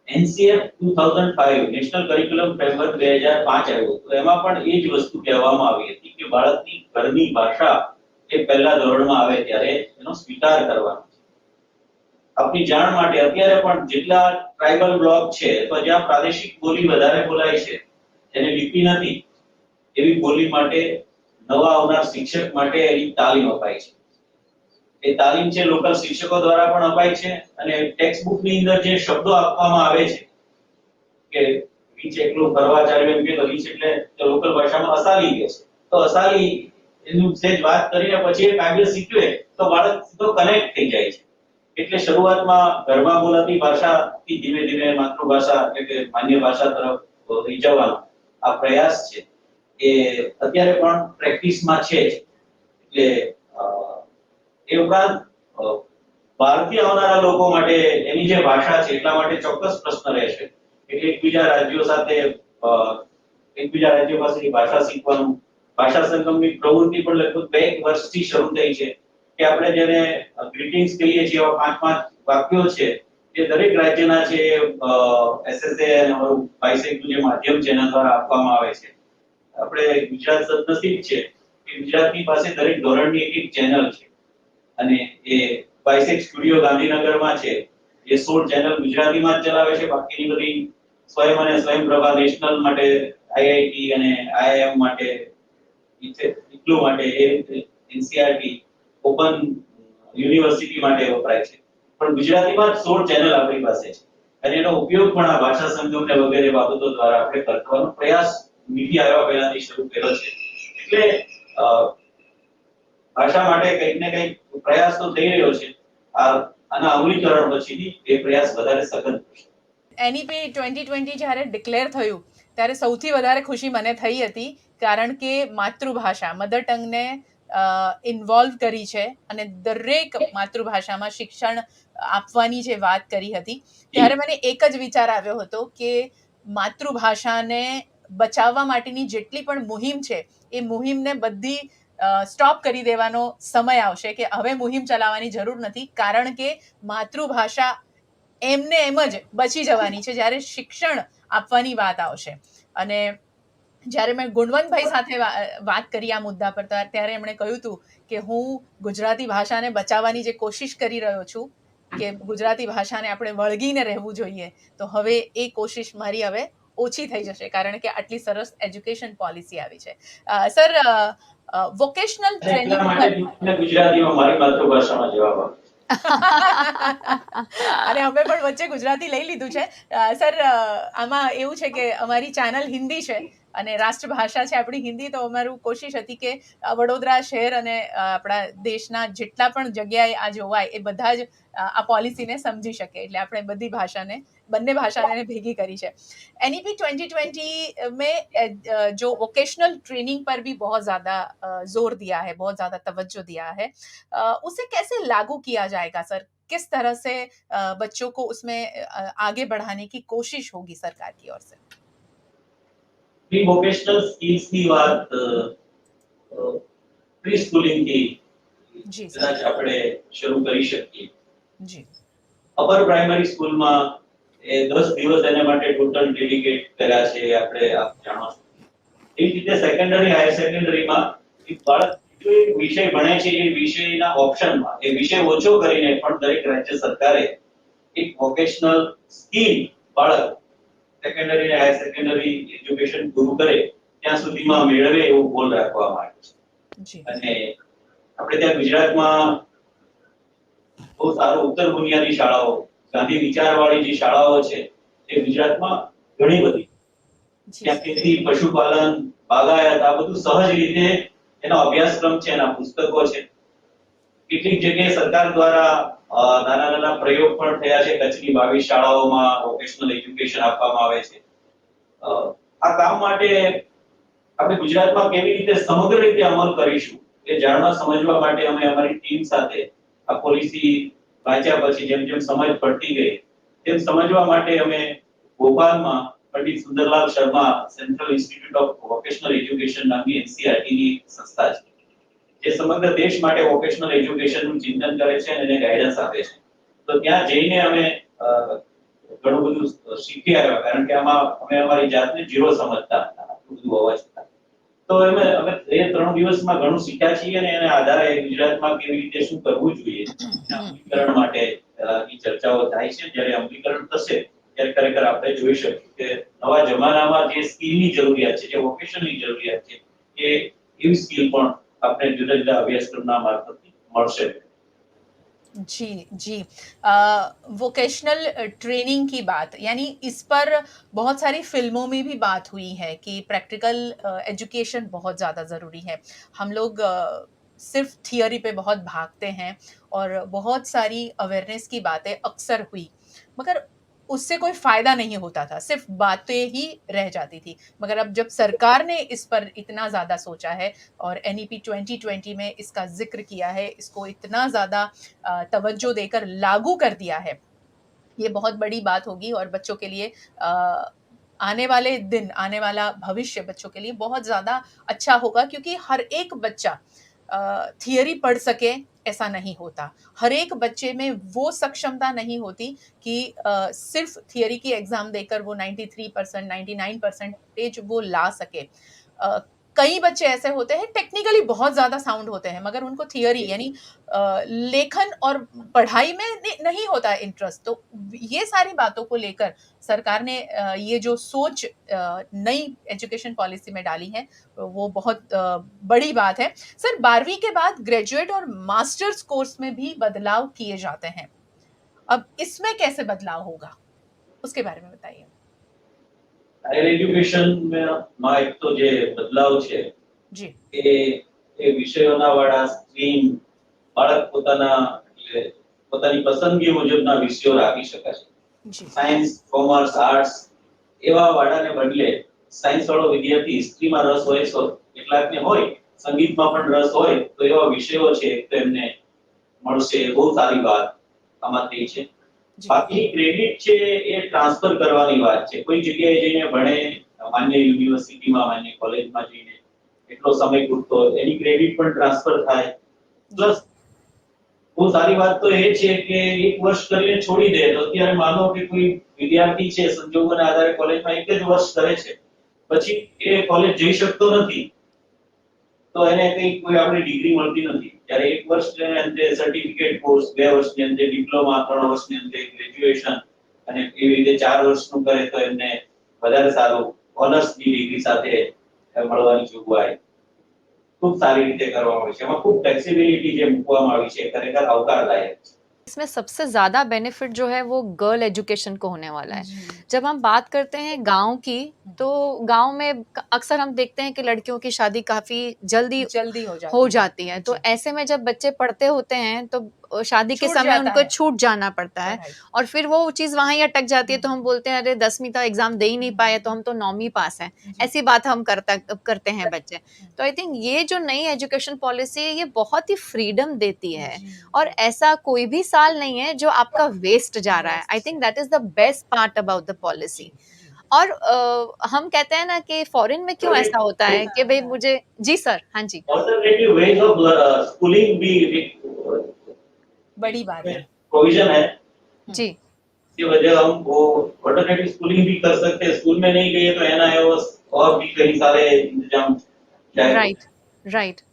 એનસીએફ 2005 નેશનલ કરિક્યુલમ ફ્રેમવર્ક 2005 આવ્યો તો એમાં પણ એ જ વસ્તુ કહેવામાં આવી હતી કે બાળકની ઘરની ભાષા એ પહેલા ધોરણમાં આવે ત્યારે એનો સ્વીકાર કરવાનો છે. આપની જાણ માટે અત્યારે પણ જેટલા ટ્રાઇબલ બ્લોક છે અથવા જ્યાં પ્રાદેશિક બોલી વધારે બોલાય છે, જેને લિપિ નથી, એવી બોલી માટે નવા આવનાર શિક્ષક માટે એની તાલીમ અપાય છે. એ તાલીમ છે લોકલ શિક્ષકો દ્વારા પણ અપાય છે અને ટેક્સ્ટ બુક ની અંદર જે શબ્દો આપવામાં આવે છે કે રીચ એકલું કરવા ચાલ્યું એમ કે તો રીચ એટલે લોકલ ભાષામાં અસાલી કહે છે. તો અસાલી એનું સેજ વાત કરીને પછી એ કાવ્ય શીખવે તો બાળક સીધો કનેક્ટ થઈ જાય છે. એટલે શરૂઆતમાં ઘરમાં બોલાતી ભાષાથી ધીમે ધીમે માતૃભાષા એટલે કે માન્ય ભાષા તરફ લઈ જવાનો આ પ્રયાસ છે એ અત્યારે પણ પ્રેક્ટિસમાં છે જ. એટલે એ ઉપરાંત બહારથી આવનારા લોકો માટે એની જે ભાષા છે એટલા માટે ચોક્કસ પ્રશ્ન રહેશે કે એકબીજા રાજ્યો સાથે એકબીજા રાજ્યો પાસેની ભાષા શીખવાનું. ભાષા સંગમની પ્રવૃત્તિ પણ લગભગ 2 વર્ષથી શરૂ થઈ છે કે આપણે જેને ગ્રીટિંગ્સ કહીએ છીએ એવા 5 વાક્યો છે જે દરેક રાજ્યના છે એસએસએ અને બાયસેકનું જે માધ્યમ છે એના દ્વારા આપવામાં આવે છે. આપણે ગુજરાત સદનસીબ છે કે ગુજરાતની પાસે દરેક ધોરણની એક ચેનલ છે અને એ બાયસેક સ્ટુડિયો ગાંધીનગરમાં છે. એ 16 ચેનલ ગુજરાતીમાં જ ચલાવે છે. બાકીની બધી સ્વયં અને સ્વયંપ્રભા નેશનલ માટે, આઈઆઈટી અને આઈઆઈએમ માટે, એટલું માટે એ એનસીઈઆરટી ઓપન યુનિવર્સિટી માટે વપરાય છે. પણ ગુજરાતીમાં 16 ચેનલ આપણી પાસે છે અને એનો ઉપયોગ પણ આ ભાષા સંગમ ને વગેરે બાબતો દ્વારા આપણે કરવાનો પ્રયાસ નીતિ આયોગ પહેલાથી શરૂ કર્યો છે. એટલે ભાષા માટે કંઈક ને કંઈક પ્રયાસ તો થઈ રહ્યો છે. આના અમલીકરણ પછીથી એ પ્રયાસ વધારે સઘન થશે. એનઈપી 2020 જ્યારે ડિક્લેર થયું ત્યારે સૌથી વધારે ખુશી મને થઈ હતી, કારણ કે માતૃભાષા મધર ટંગને ઇન્વોલ્વ કરી છે અને દરેક માતૃભાષામાં શિક્ષણ આપવાની જે વાત કરી હતી, ત્યારે મને એક જ વિચાર આવ્યો હતો કે માતૃભાષાને બચાવવા માટેની જેટલી પણ મુહિમ છે એ મુહિમને બધી સ્ટોપ કરી દેવાનો સમય આવશે કે હવે મુહિમ ચલાવવાની જરૂર નથી, કારણ કે માતૃભાષા એમને એમ જ બચી જવાની છે જ્યારે શિક્ષણ આપવાની વાત આવશે. અને જ્યારે મેં ગુણવંતભાઈ સાથે વાત કરી આ મુદ્દા પર, ત્યારે એમણે કહ્યું હતું કે હું ગુજરાતી ભાષાને બચાવવાની જે કોશિશ કરી રહ્યો છું કે ગુજરાતી ભાષાને આપણે વળગીને રહેવું જોઈએ, તો હવે એ કોશિશ મારી હવે ઓછી થઈ જશે, કારણ કે આટલી સરસ એજ્યુકેશન પોલિસી આવી છે. સર, વોકેશનલ ટ્રેનિંગ પર ગુજરાતીમાં મારી માતૃભાષામાં જવાબ આપો. અને અમે પણ વચ્ચે ગુજરાતી લઈ લીધું છે. સર, આમાં એવું છે કે અમારી ચેનલ હિન્દી છે અને રાષ્ટ્રભાષા છે આપણી હિન્દી, તો અમારું કોશિશ હતી કે વડોદરા શહેર અને આપણા દેશના જેટલા પણ જગ્યાએ આ જોવાય એ બધા જ આ પોલિસીને સમજી શકે, એટલે આપણે બંને ભાષાને ભેગી કરી છે. एनईपी 2020 में जो वोकेशनल ट्रेनिंग पर भी बहुत ज़्यादा जोर दिया है, बहुत ज़्यादा तवज्जो दिया है, उसे कैसे लागू किया जाएगा सर? किस तरह से बच्चों को उसमें आगे बढ़ाने की कोशिश होगी सरकार की ओर से? प्री वोकेशनल स्किल्स की बात प्री स्कूलिंग की जी कदाच આપણે શરૂ કરી શકીએ. जी અપર પ્રાઇમરી સ્કૂલમાં એ 10 દિવસ એના માટે ટોટલ ડેડિકેટ કર્યા છે, આપણે આપ જાણો છો. એ રીતે સેકન્ડરી હાયર સેકન્ડરીમાં એક બાળક જો એક વિષય ભણે છે એ વિષયના ઓપ્શનમાં એ વિષય ઓછો કરીને પણ દરેક રાજ્ય સરકારે એક વોકેશનલ સ્કિલ બાળક સેકન્ડરી અને હાયર સેકન્ડરી એજ્યુકેશન પૂરું કરે ત્યાં સુધીમાં મેળવે એવો ગોલ રાખવામાં આવ્યો છે. जी અને આપણે ત્યાં ગુજરાતમાં બહુ સારો ઉત્તર બુનિયાદી શાળાઓ, ગાંધી વિચારવાળી જે શાળાઓ છે એ ગુજરાતમાં ઘણી બધી. जी ત્યાં ખેતી, પશુપાલન, બાગાયત આ બધું સહજ રીતે એનો અભ્યાસક્રમ છે, એના પુસ્તકો છે. કેટલીક જગ્યાએ સરકાર દ્વારા નાના નાના પ્રયોગ પણ થયા છે. કચ્છની 22 શાળાઓમાં વોકેશનલ એજ્યુકેશન આપવામાં આવે છે. આ કામ માટે આપણે ગુજરાતમાં કેવી રીતે સમગ્ર રીતે અમલ કરીશું એ જાણવા સમજવા માટે અમે અમારી ટીમ સાથે આ પોલિસી વાંચ્યા પછી જેમ જેમ સમજ પડતી ગઈ તેમ સમજવા માટે અમે ભોપાલમાં Pandit Sundarlal Sharma central institute of vocational education નામની એનસીઆરટી ની સંસ્થા છે, જે સમગ્ર દેશ માટે વોકેશનલ એજ્યુકેશનનું ચિંતન કરે છે અને એને ગાઈડન્સ આપે છે. તો ત્યાં જઈને અમે ઘણું બધું શીખી આવ્યા, કારણ કે આમાં અમે અમારી જાતને ઝીરો સમજતા હતા બધું હોવા છતાં. તો અમે 3 દિવસમાં ઘણું શીખ્યા છીએ અને એના આધારે ગુજરાતમાં કેવી રીતે શું કરવું જોઈએ અમલીકરણ માટે ની ચર્ચાઓ થાય છે. જ્યારે અમલીકરણ થશે ત્યારે ખરેખર આપણે જોઈ શકીએ કે નવા જમાનામાં જે સ્કિલની જરૂરિયાત છે, જે વોકેશનની જરૂરિયાત છે, એ એવી સ્કિલ પણ આપણે જુદા જુદા અભ્યાસક્રમના મારફતથી મળશે. जी जी वोकेशनल ट्रेनिंग की बात, यानी इस पर बहुत सारी फिल्मों में भी बात हुई है कि प्रैक्टिकल एजुकेशन बहुत ज़्यादा ज़रूरी है. हम लोग सिर्फ थियोरी पे बहुत भागते हैं और बहुत सारी अवेयरनेस की बातें अक्सर हुई, मगर उससे कोई फायदा नहीं होता था, सिर्फ बातें ही रह जाती थी. मगर अब जब सरकार ने इस पर इतना ज़्यादा सोचा है और एनईपी 2020 में इसका जिक्र किया है, इसको इतना ज़्यादा तवज्जो देकर लागू कर दिया है, ये बहुत बड़ी बात होगी और बच्चों के लिए आने वाले दिन, आने वाला भविष्य बच्चों के लिए बहुत ज़्यादा अच्छा होगा, क्योंकि हर एक बच्चा थियरी पढ़ सके ऐसा नहीं होता. हर एक बच्चे में वो सक्षमता नहीं होती कि सिर्फ थियरी की एग्जाम देकर वो 93%, 99% वो ला सके. कई बच्चे ऐसे होते हैं टेक्निकली बहुत ज्यादा साउंड होते हैं, मगर उनको थियरी यानी लेखन और पढ़ाई में नहीं होता इंटरेस्ट. तो ये सारी बातों को लेकर सरकार ने ये जो सोच नई एजुकेशन पॉलिसी में डाली है वो बहुत बड़ी बात है. सर, 12वीं के बाद ग्रेजुएट और मास्टर्स कोर्स में भी बदलाव किए जाते हैं. अब इसमें कैसे बदलाव होगा, उसके बारे में बताइए. હાયર એજ્યુકેશનમાં એક તો જે બદલાવ છે जी એ વિષયોના વાળા સ્ટ્રીમ બાળક પોતાની પસંદગી મુજબના વિષયો રાખી શકે છે. जी સાયન્સ, કોમર્સ, આર્ટ્સ એવા વાળાને બદલે સાયન્સ વાળો વિદ્યાર્થી હિસ્ટ્રીમાં રસ હોય તો કેટલાકને હોય, સંગીતમાં પણ રસ હોય તો એવા વિષયો છે તો એમને મળશે, બહુ સારી વાત આમાં થઈ છે. બાકી ક્રેડિટ છે એ ટ્રાન્સફર કરવાની વાત છે. કોઈ જગ્યાએ જઈને ભણે, માન્ય યુનિવર્સિટીમાં, માન્ય કોલેજમાં જઈને એટલો સમય પૂરતો એની ક્રેડિટ પણ ટ્રાન્સફર થાય. પ્લસ બહુ સારી વાત તો એ છે કે એક વર્ષ કરીને છોડી દે તો અત્યારે માનો કે કોઈ વિદ્યાર્થી છે સંજોગોના આધારે કોલેજમાં એક જ વર્ષ કરે છે, પછી એ કોલેજ જઈ શકતો નથી, તો એને કઈ કોઈ આપણી ડિગ્રી મળતી નથી. ત્યારે એક વર્ષને અંતે સર્ટિફિકેટ કોર્સ, 2 વર્ષની અંતે ડિપ્લોમા, 3 વર્ષની અંતે ગ્રેજ્યુએશન અને એવી રીતે 4 વર્ષનું કરે તો એમને વધારે સારું ઓનર્સની ડિગ્રી સાથે મળવાની જોગવાઈ ખૂબ સારી રીતે કરવામાં આવી છે. એમાં ખૂબ ફ્લેક્સિબિલિટી જે મૂકવામાં આવી છે ખરેખર આવકારદાયક છે. इसमें सबसे ज़्यादा बेनिफिट जो है वो गर्ल एजुकेशन को होने वाला है। जब हम बात करते हैं गाँव की, तो गाँव में अक्सर हम देखते हैं कि लड़कियों की शादी काफ़ी जल्दी हो जाती है। तो ऐसे में जब बच्चे पढ़ते होते हैं तो शादी के समय उनको छूट जाना पड़ता है और फिर वो चीज़ वहाँ ही अटक जाती है। तो हम बोलते हैं अरे 10वीं का एग्जाम दे ही नहीं पाए तो हम तो 9वीं पास हैं, ऐसी बात हम करते हैं बच्चे। तो आई थिंक ये जो नई एजुकेशन पॉलिसी है ये बहुत ही फ्रीडम देती है और ऐसा कोई भी साल नहीं है जो आपका वेस्ट जा रहा है। आई think that is the best part about the policy. और हम कहते हैं ना कि फॉरेन में क्यों ऐसा होता है कि भाई मुझे, जी सर, हाँ जी, ऑल्टरनेटिव वेज ऑफ स्कूलिंग भी एक बड़ी बात है, प्रोविजन है। जी, इसकी वजह हम वो ऑल्टरनेटिव स्कूलिंग भी कर सकते हैं। स्कूल में नहीं गए तो एनआईओएस और भी कई सारे इंतजाम राइट राइट।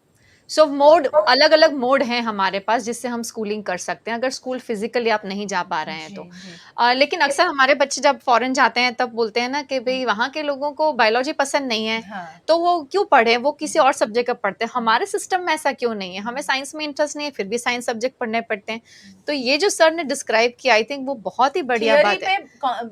सो मोड, अलग अलग मोड हैं हमारे पास जिससे हम स्कूलिंग कर सकते हैं अगर स्कूल फिजिकली आप नहीं जा पा रहे हैं तो। लेकिन अक्सर हमारे बच्चे जब फॉरेन जाते हैं तब बोलते हैं ना कि भाई वहाँ के लोगों को बायोलॉजी पसंद नहीं है, तो वो क्यों पढ़े, वो किसी और सब्जेक्ट का पढ़ते हैं। हमारे सिस्टम में ऐसा क्यों नहीं है, हमें साइंस में इंटरेस्ट नहीं है फिर भी साइंस सब्जेक्ट पढ़ने पड़ते हैं। तो ये जो सर ने डिस्क्राइब किया आई थिंक वो बहुत ही बढ़िया बात है।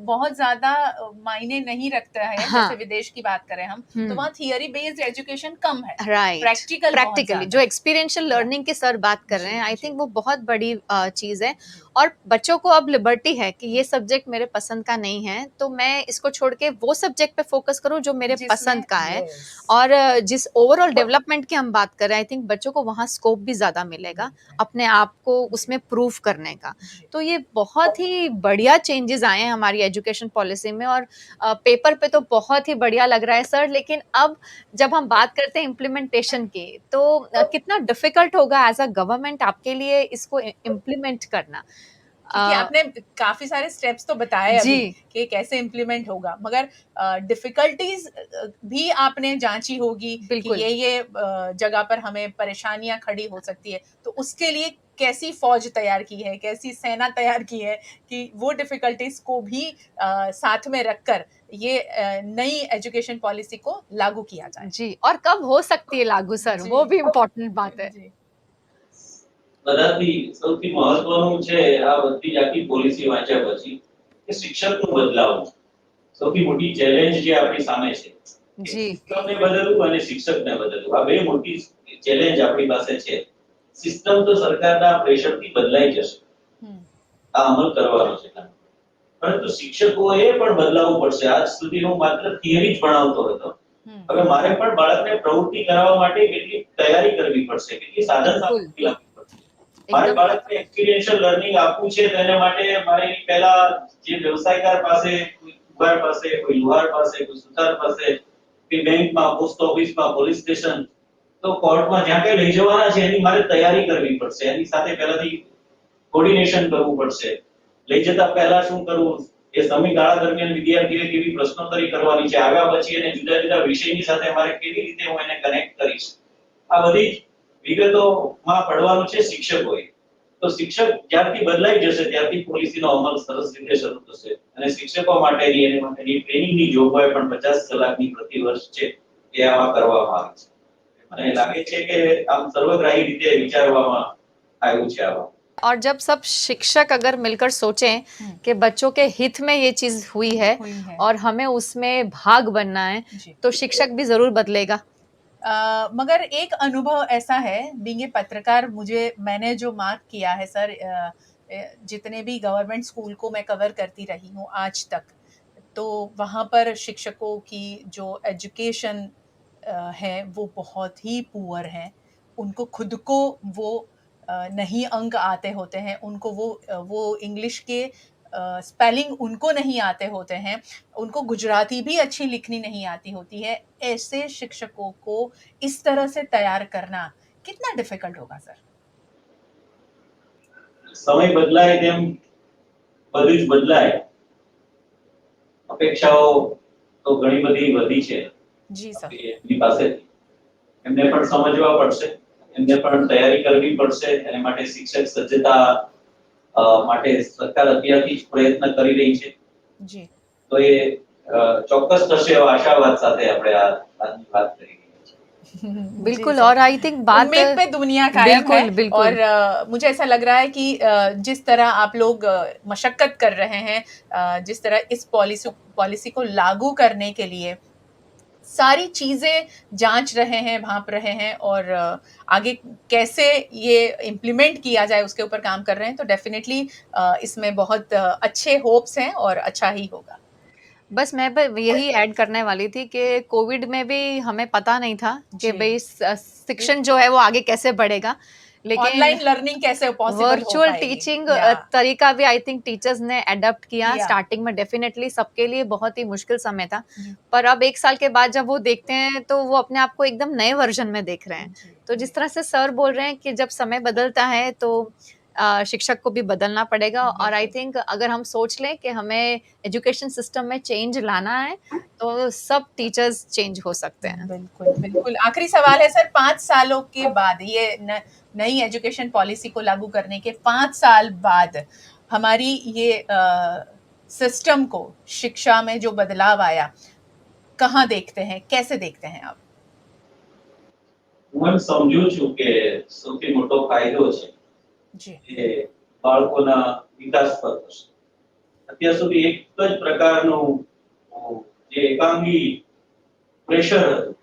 बहुत ज्यादा मायने नहीं रखता है। हाँ, जैसे विदेश की बात करें हम तो वहाँ थियरी बेस्ड एजुकेशन कम है, राइट, प्रैक्टिकली जो एक्सपीरियंशियल लर्निंग की सर बात कर रहे हैं, आई थिंक वो बहुत बड़ी चीज है। और बच्चों को अब लिबर्टी है कि ये सब्जेक्ट मेरे पसंद का नहीं है तो मैं इसको छोड़ के वो सब्जेक्ट पे फोकस करूं जो मेरे पसंद का है। और जिस ओवरऑल डेवलपमेंट की हम बात कर रहे हैं आई थिंक बच्चों को वहाँ स्कोप भी ज्यादा मिलेगा अपने आप को उसमें प्रूव करने का। तो ये बहुत ही बढ़िया चेंजेस आए हैं हमारी एजुकेशन पॉलिसी में और पेपर पे तो बहुत ही बढ़िया लग रहा है सर। लेकिन अब जब हम बात करते हैं इम्प्लीमेंटेशन की तो कितना डिफिकल्ट होगा एज अ गवर्नमेंट आपके लिए इसको इम्प्लीमेंट करना। क्योंकि आपने काफी सारे स्टेप्स तो बताए अभी कि कैसे इम्प्लीमेंट होगा, मगर डिफिकल्टीज भी आपने जांची होगी कि ये जगह पर हमें परेशानियां खड़ी हो सकती है। तो उसके लिए कैसी फौज तैयार की है, कैसी सेना तैयार की है कि वो डिफिकल्टीज को भी साथ में रखकर ये नई एजुकेशन पॉलिसी को लागू किया जाए। जी, और कब हो सकती है लागू सर, वो भी इम्पोर्टेंट बात है। બધાથી સૌથી મહત્વનું છે આ બધી જ આખી પોલિસી વાંચ્યા પછી કે શિક્ષકનું બદલાવું સૌથી મોટી ચેલેન્જ જે આપણી સામે છે સિસ્ટમને બદલવું અને શિક્ષકને બદલવું આ બે મોટી ચેલેન્જ આપણી પાસે છે. સિસ્ટમ તો સરકારના પ્રેશરથી બદલાઈ જશે, આ અમલ કરવાનો છે, પરંતુ શિક્ષકોએ પણ બદલાવવું પડશે. આજ સુધી હું માત્ર થિયરી જ ભણાવતો હતો, હવે મારે પણ બાળકને પ્રવૃત્તિ કરાવવા માટે કેટલી તૈયારી કરવી પડશે, કેટલી સાધન સામગ્રી લાવવી પડશે. મારે બાળકને એક્સપિરિયન્શિયલ લર્નિંગ આપવું છે તો એને માટે મારે પહેલા જે વ્યવસાયકાર પાસે, કોઈ કુંભાર પાસે, કોઈ લુહાર પાસે, કોઈ સુથાર પાસે, કે બેંકમાં, પોસ્ટ ઓફિસમાં, પોલીસ સ્ટેશન, તો કોર્ટમાં જ્યાં કંઈ લઈ જવાના છે એની મારે તૈયારી કરવી પડશે. એની સાથે પહેલાથી કોર્ડિનેશન કરવું પડશે. લઈ જતા પહેલા શું કરવું, એ સમયગાળા દરમિયાન વિદ્યાર્થીએ કેવી પ્રશ્નોત્તરી કરવાની છે, આવ્યા પછી એને જુદા જુદા વિષયની સાથે મારે કેવી રીતે હું એને કનેક્ટ કરીશ, આ બધી વિગતોમાં પડવાનું છે શિક્ષકોએ. તો શિક્ષક જ્યારથી બદલાઈ જશે ત્યારથી પોલિસીનો અમલ સરસ રીતે શરૂ થશે અને શિક્ષકો માટેની એની માટેની ટ્રેનિંગની જોગવાઈ પણ 50 કલાકની પ્રતિ વર્ષ છે એ આમાં કરવામાં આવી છે. મને લાગે છે કે આમ સર્વગ્રાહી રીતે વિચારવામાં આવ્યું છે આમાં. और जब सब शिक्षक अगर मिलकर सोचें कि बच्चों के हित में ये चीज हुई है और हमें उसमें भाग बनना है तो शिक्षक भी जरूर बदलेगा। मगर एक अनुभव ऐसा है, बीइंग ए पत्रकार, मैंने जो मार्क किया है सर, जितने भी गवर्नमेंट स्कूल को मैं कवर करती रही हूँ आज तक, तो वहाँ पर शिक्षकों की जो एजुकेशन है वो बहुत ही पुअर है। उनको खुद को वो नहीं अंक आते होते हैं, उनको वो इंग्लिश के स्पेलिंग उनको नहीं आते होते हैं, उनको गुजराती भी अच्छी लिखनी नहीं आती होती है। ऐसे शिक्षकों को इस तरह से तैयार करना कितना डिफिकल्ट होगा सर? સમય બદલાય તેમ બધું જ બદલાય. અપેક્ષાઓ તો ઘણી બધી વધી છે जी सर। એમની પાસેથી. એમને પણ સમજવા પડશે, એમને પણ તૈયારી કરવી પડશે. એના માટે શિક્ષક સજ્જતા માટે સરકાર અત્યારથી જ પ્રયત્ન કરી રહી છે. जी। તો એ ચોક્કસ થશે એવા આશાવાદ સાથે આપણે આ આજની વાત કરી રહ્યા છીએ. जी बिल्कुल, सर। और आई थिंक बात उम्मीद पे दुनिया कायम है। बिल्कुल, बिल्कुल। और मुझे ऐसा लग रहा है कि जिस तरह आप लोग मशक्कत कर रहे हैं, जिस तरह इस पॉलिसी को लागू करने के लिए सारी चीजें जांच रहे हैं, भांप रहे हैं, और आगे कैसे ये इम्प्लीमेंट किया जाए उसके ऊपर काम कर रहे हैं, तो डेफिनेटली इसमें बहुत अच्छे होप्स हैं और अच्छा ही होगा। बस मैं यही ऐड करने वाली थी कि कोविड में भी हमें पता नहीं था कि जी। भाई शिक्षण जो है वो आगे कैसे बढ़ेगा, लेकिन ऑनलाइन लर्निंग कैसे पॉसिबल हो वर्चुअल पाएगी? टीचिंग या तरीका भी आई थिंक टीचर्स ने अडॉप्ट किया। किया। स्टार्टिंग में डेफिनेटली सबके लिए बहुत ही मुश्किल समय था, जी। पर अब 1 साल के बाद जब वो देखते हैं तो वो अपने आप को एकदम नए वर्जन में देख रहे हैं। जी, तो जी। जिस तरह से सर बोल रहे हैं कि जब समय बदलता है तो शिक्षक को भी बदलना पड़ेगा, और आई बिल्कुल। थिंक अगर हम सोच लें कि हमें एजुकेशन सिस्टम में चेंज लाना है तो सब टीचर्स चेंज हो सकते हैं। बिल्कुल, बिल्कुल। आखिरी सवाल है सर, 5 सालों के बाद ये नई एजुकेशन पॉलिसी को लागू करने के 5 साल बाद हमारी ये सिस्टम को, शिक्षा में जो बदलाव आया, कहाँ देखते हैं? कैसे देखते हैं आप? હું એમ સમજુ છું કે સૌથી મોટો ફાયદો છે जी। એ બાળકોના વિકાસ પર થશે. અત્યાર સુધી એક જ પ્રકારનું જે એકાંગી પ્રેશર હતું.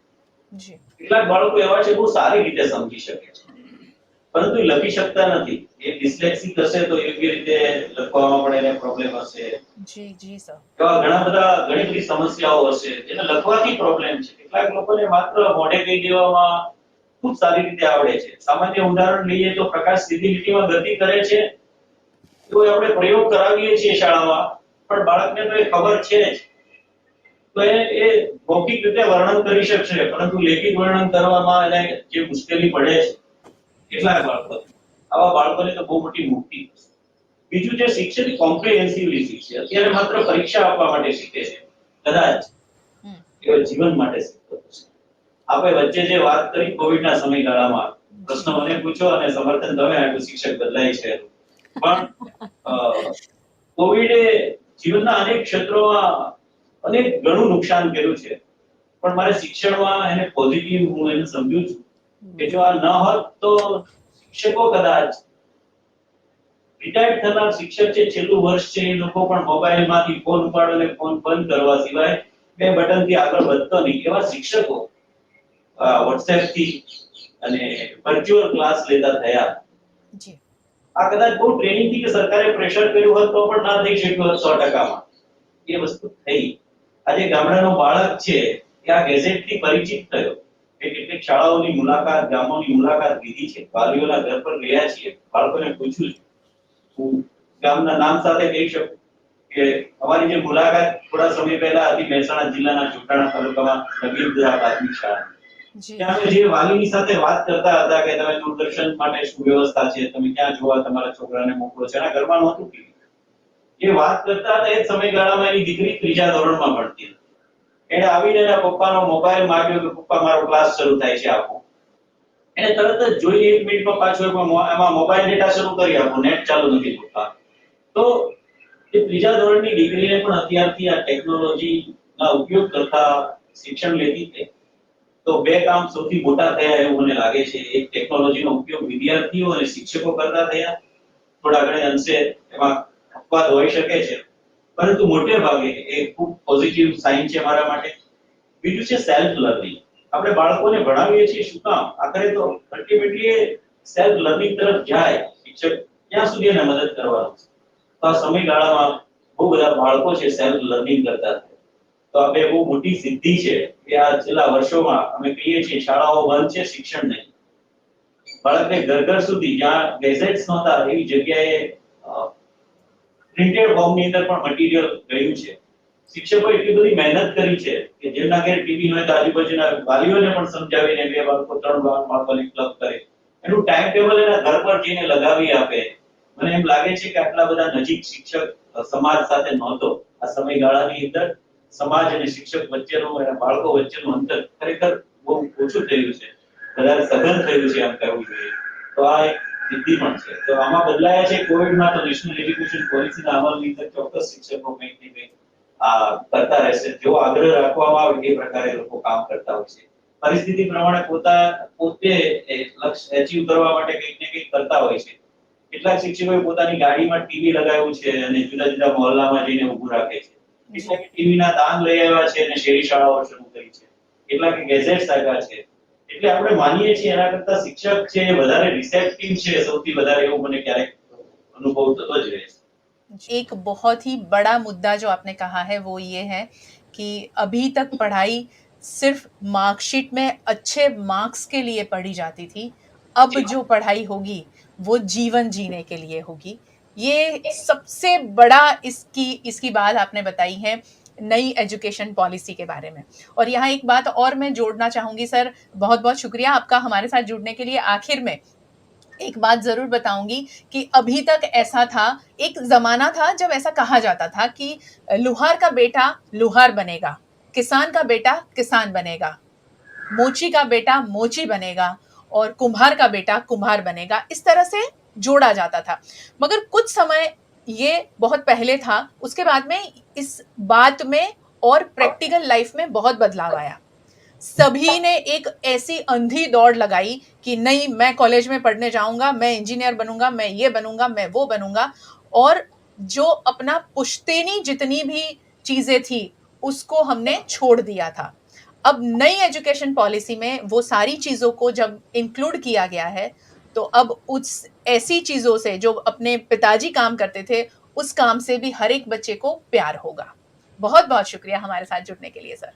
जी। કેટલાક બાળકો એવા છે બહુ સારી રીતે સમજી શકે છે, પરંતુ એ લખી શકતા નથી. એ ડિસ્લેક્સિક હશે તો યોગ્ય રીતે લખવામાં પણ એને પ્રોબ્લેમ હશે. जी, जी सर। એવા ઘણી બધી સમસ્યાઓ હશે જેને લખવાથી પ્રોબ્લેમ છે. કેટલાક લોકોને માત્ર મોઢે કહી દેવામાં ખૂબ સારી રીતે આવડે છે. સામાન્ય ઉદાહરણ લઈએ તો પ્રકાશ સીધી લીટીમાં ગતિ કરે છે, એવો આપણે પ્રયોગ કરાવીએ છીએ શાળામાં, પણ બાળકને તો એ ખબર છે જ. તો એ મૌખિક રીતે વર્ણન કરી શકશે, પરંતુ લેખિત વર્ણન કરવામાં એને જે મુશ્કેલી પડે છે કેટલાક બાળકો, આવા બાળકોને તો બહુ મોટી મુક્તિ થશે. બીજું જે શિક્ષક કોમ્પ્રિહેન્સિવલી શીખશે. અત્યારે માત્ર પરીક્ષા આપવા માટે શીખે છે, કદાચ એ જીવન માટે શીખતો હશે. આપણે વચ્ચે જે વાત કરી કોવિડના સમયગાળામાં, પ્રશ્ન મને પૂછો અને સમર્થન તમે આપ્યું, શિક્ષક બદલાય છે. પણ કોવિડે જીવનના અનેક ક્ષેત્રોમાં અનેક ઘણું નુકસાન કર્યું છે, પણ મારે શિક્ષણમાં એને પોઝિટિવ હું એને સમજુ છું કે જો આ ન હોત તો શિક્ષકો કદાચ રિટાયર્ડ થનાર શિક્ષક છે, છેલ્લું વર્ષ છે, એ લોકો પણ મોબાઈલમાંથી ફોન ઉપાડો અને ફોન બંધ કરવા સિવાય બે બટનથી આગળ વધતો નહીં. એવા શિક્ષકો WhatsApp થી અને વર્ચ્યુઅલ ક્લાસ લેતા થયા. जी। આ કદાચ બહુ ટ્રેનિંગ થી કે સરકારે પ્રેશર કર્યું હોત તો પણ ના થઈ શક્યું હોત 100%. એ વસ્તુ થઈ. આજે ગામડાનો બાળક છે એ આ ગેજેટ થી પરિચિત થયો. એ કેટલીક શાળાઓની મુલાકાત, ગામોની મુલાકાત લીધી છે, વાલીઓના ઘર પર ગયા છીએ, બાળકોને પૂછ્યું છે. હું ગામના નામ સાથે કહી શકું કે અમારી જે મુલાકાત થોડા સમય પહેલા હતી મહેસાણા જિલ્લાના જોટાણા તાલુકામાં નગીનપુરા પ્રાથમિક શાળા, जी। ત્યાં અમે જે વાલીની સાથે વાત કરતા હતા કે તમે દૂરદર્શન માટે શું વ્યવસ્થા છે, તમે ક્યાં જોવા તમારા છોકરાને મોકલો છો, એના ઘરમાં નહોતું કીધું. એ વાત કરતા હતા એ સમયગાળામાં એની દીકરી 3જા ધોરણમાં ભણતી હતી. એણે આવીને એના પપ્પાનો મોબાઈલ માંગ્યો કે પપ્પા મારો ક્લાસ શરૂ થાય છે, આપો. એને તરત જ જોઈ 1 મિનિટમાં પાછો એમાં મોબાઈલ ડેટા શરૂ કરી આપો, નેટ ચાલુ નથી પપ્પા. તો એ 3જા ધોરણની દીકરીને પણ અત્યારથી આ ટેકનોલોજીના ઉપયોગ કરતા શિક્ષણ લેતી થઈ. તો બે કામ સૌથી મોટા થયા એવું મને લાગે છે. એક ટેકનોલોજીનો ઉપયોગ વિદ્યાર્થીઓ અને શિક્ષકો કરતા થયા. થોડા ઘણા અંશે એમાં અપવાદ હોઈ શકે છે, પરંતુ મોટે ભાગે એ ખૂબ પોઝિટિવ સાઇન છે મારા માટે. બીજું છે સેલ્ફ લર્નિંગ. આપણે બાળકોને ભણાવીએ છીએ શું કામ? આખરે તો અલ્ટિમેટલી એ સેલ્ફ લર્નિંગ તરફ જાય શિક્ષક, ત્યાં સુધી એને મદદ કરવાનો છે. તો આ સમયગાળામાં બહુ બધા બાળકો છે સેલ્ફ લર્નિંગ કરતા થાય. તો આ બે બહુ મોટી સિદ્ધિ છે કે આ છેલ્લા વર્ષોમાં અમે કહીએ છીએ શાળાઓ બંધ છે, શિક્ષણ નહીં. બાળકને ઘર ઘર સુધી જ્યાં ગેજેટ્સ નહોતા એવી જગ્યાએ પ્રિન્ટેડ ફોર્મની અંદર પણ મટીરિયલ ગયું છે. શિક્ષકોએ એટલી બધી મહેનત કરી છે કે જેમના ઘરે ટીવી હોય તો આજુબાજુના વાલીઓને પણ સમજાવીને બે બાળકો 3 બાળકોને ક્લબ કરે, એનું ટાઈમ ટેબલ એના ઘર પર જઈને લગાવી આપે. મને એમ લાગે છે કે આટલા બધા નજીક શિક્ષક સમાજ સાથે નહોતો. આ સમયગાળાની અંદર સમાજ અને શિક્ષક વચ્ચેનું અને બાળકો વચ્ચેનું અંતર ખરેખર બહુ ઓછું થયું છે, વધારે સઘન થયું છે એમ કહેવું જોઈએ. તો આ એક સિદ્ધિ પણ છે. તો આમાં બદલાયા છે કોવિડમાં તો નેશનલ એજ્યુકેશન પોલિસીના અમલની અંદર ચોક્કસ શિક્ષકો કંઈક ને કંઈક કરતા રહેશે. જો આગ્રહ રાખવામાં આવે એ પ્રકારે લોકો કામ કરતા હોય છે. પરિસ્થિતિ પ્રમાણે પોતે લક્ષ્ય અચીવ કરવા માટે કંઈક ને કંઈક કરતા હોય છે. કેટલાક શિક્ષકોએ પોતાની ગાડીમાં ટીવી લગાવ્યું છે અને જુદા જુદા મહોલ્લામાં જઈને ઊભું રાખે છે. કેટલાક ટીવીના દાન લઈ આવ્યા છે અને શેરી શાળાઓ શરૂ કરી છે. કેટલાક ગેજેટ્સ આપ્યા છે. એટલે આપણે માનીએ છીએ એના કરતા શિક્ષક છે એ વધારે રિસેપ્ટિવ છે સૌથી વધારે, એવું મને ક્યારેક अनुभव થતો જ રહે છે. एक बहुत ही बड़ा मुद्दा जो आपने कहा है वो ये है कि अभी तक पढ़ाई सिर्फ मार्कशीट में अच्छे मार्क्स के लिए पढ़ी जाती थी, अब जो पढ़ाई होगी वो जीवन जीने के लिए होगी. ये सबसे बड़ा इसकी बात आपने बताई है नई एजुकेशन पॉलिसी के बारे में. और यहाँ एक बात और मैं जोड़ना चाहूंगी सर, बहुत बहुत शुक्रिया आपका हमारे साथ जुड़ने के लिए. आखिर में एक बात जरूर बताऊंगी कि अभी तक ऐसा था, एक जमाना था जब ऐसा कहा जाता था कि लुहार का बेटा लुहार बनेगा, किसान का बेटा किसान बनेगा, मोची का बेटा मोची बनेगा और कुम्हार का बेटा कुम्हार बनेगा. इस तरह से जोड़ा जाता था. मगर कुछ समय ये बहुत पहले था, उसके बाद में इस बात में और प्रैक्टिकल लाइफ में बहुत बदलाव आया. सभी ने एक ऐसी अंधी दौड़ लगाई कि नहीं, मैं कॉलेज में पढ़ने जाऊंगा, मैं इंजीनियर बनूंगा, मैं ये बनूंगा, मैं वो बनूंगा. और जो अपना पुश्तैनी जितनी भी चीजें थी उसको हमने छोड़ दिया था. अब नई एजुकेशन पॉलिसी में वो सारी चीजों को जब इंक्लूड किया गया है तो अब उस ऐसी चीजों से जो अपने पिताजी काम करते थे उस काम से भी हर एक बच्चे को प्यार होगा. बहुत बहुत शुक्रिया हमारे साथ जुड़ने के लिए सर.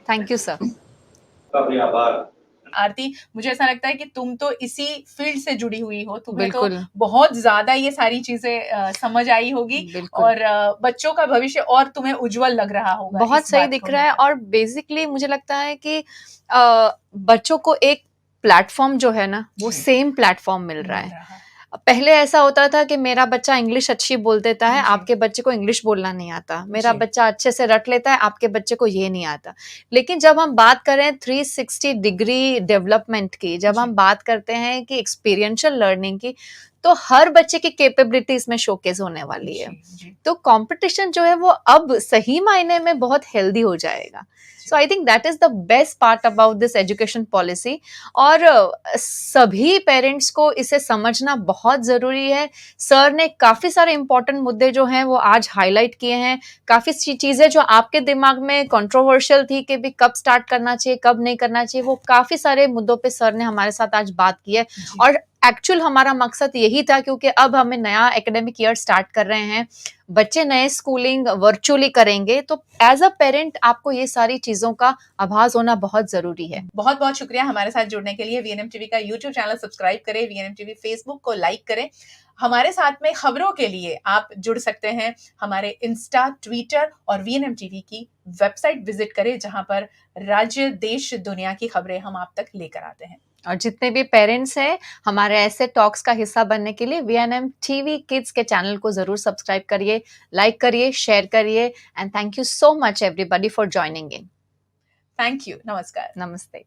Thank you sir. आपका भी आभार. आरती, मुझे ऐसा लगता है कि तुम तो इसी फील्ड से जुड़ी हुई हो, तुम्हें तो बिल्कुल. बहुत ज्यादा ये सारी चीजें समझ आई होगी बिल्कुल. और बच्चों का भविष्य और तुम्हें उज्जवल लग रहा होगा. बहुत इस सही बात दिख को रहा है. लेकर. और बेसिकली मुझे लगता है कि बच्चों को एक प्लेटफॉर्म जो है ना वो जी. सेम प्लेटफॉर्म मिल रहा मिल है. रहा है. पहले ऐसा होता था कि मेरा बच्चा इंग्लिश अच्छी बोल देता है, जी. आपके बच्चे को इंग्लिश बोलना नहीं आता. मेरा जी. बच्चा अच्छे से रट लेता है, आपके बच्चे को ये नहीं आता. लेकिन जब हम बात करें 360 डिग्री डेवलपमेंट की, जब जी. हम बात करते हैं कि एक्सपीरियंशियल लर्निंग की, तो हर बच्चे की कैपेबिलिटीज में शोकेस होने वाली है. जी. जी. तो कंपटीशन जो है वो अब सही मायने में बहुत हेल्दी हो जाएगा. So I think that is the best part about this education policy. और सभी पेरेंट्स को इसे समझना बहुत जरूरी है. सर ने काफी सारे इंपॉर्टेंट मुद्दे जो हैं वो आज हाईलाइट किए हैं. काफी चीजें जो आपके दिमाग में कंट्रोवर्शियल थी कि भी कब स्टार्ट करना चाहिए, कब नहीं करना चाहिए, वो काफी सारे मुद्दों पे सर ने हमारे साथ आज बात की है. जी. और एक्चुअल हमारा मकसद यही था, क्योंकि अब हमें नया एकेडमिक ईयर स्टार्ट कर रहे हैं, बच्चे नए स्कूलिंग वर्चुअली करेंगे, तो एज अ पेरेंट आपको ये सारी चीजों का आभास होना बहुत जरूरी है. बहुत बहुत शुक्रिया हमारे साथ जुड़ने के लिए. वीएनएम टीवी का यूट्यूब चैनल सब्सक्राइब करें, वीएनएम टीवी फेसबुक को लाइक करें. हमारे साथ में खबरों के लिए आप जुड़ सकते हैं हमारे इंस्टा, ट्विटर और वीएनएम टीवी की वेबसाइट विजिट करें, जहां पर राज्य, देश, दुनिया की खबरें हम आप तक लेकर आते हैं. और जितने भी पेरेंट्स हैं, हमारे ऐसे टॉक्स का हिस्सा बनने के लिए वीएनएम टीवी किड्स के चैनल को जरूर सब्सक्राइब करिए, लाइक करिए, शेयर करिए. And thank you so much everybody for joining in. Thank you. नमस्कार. नमस्ते.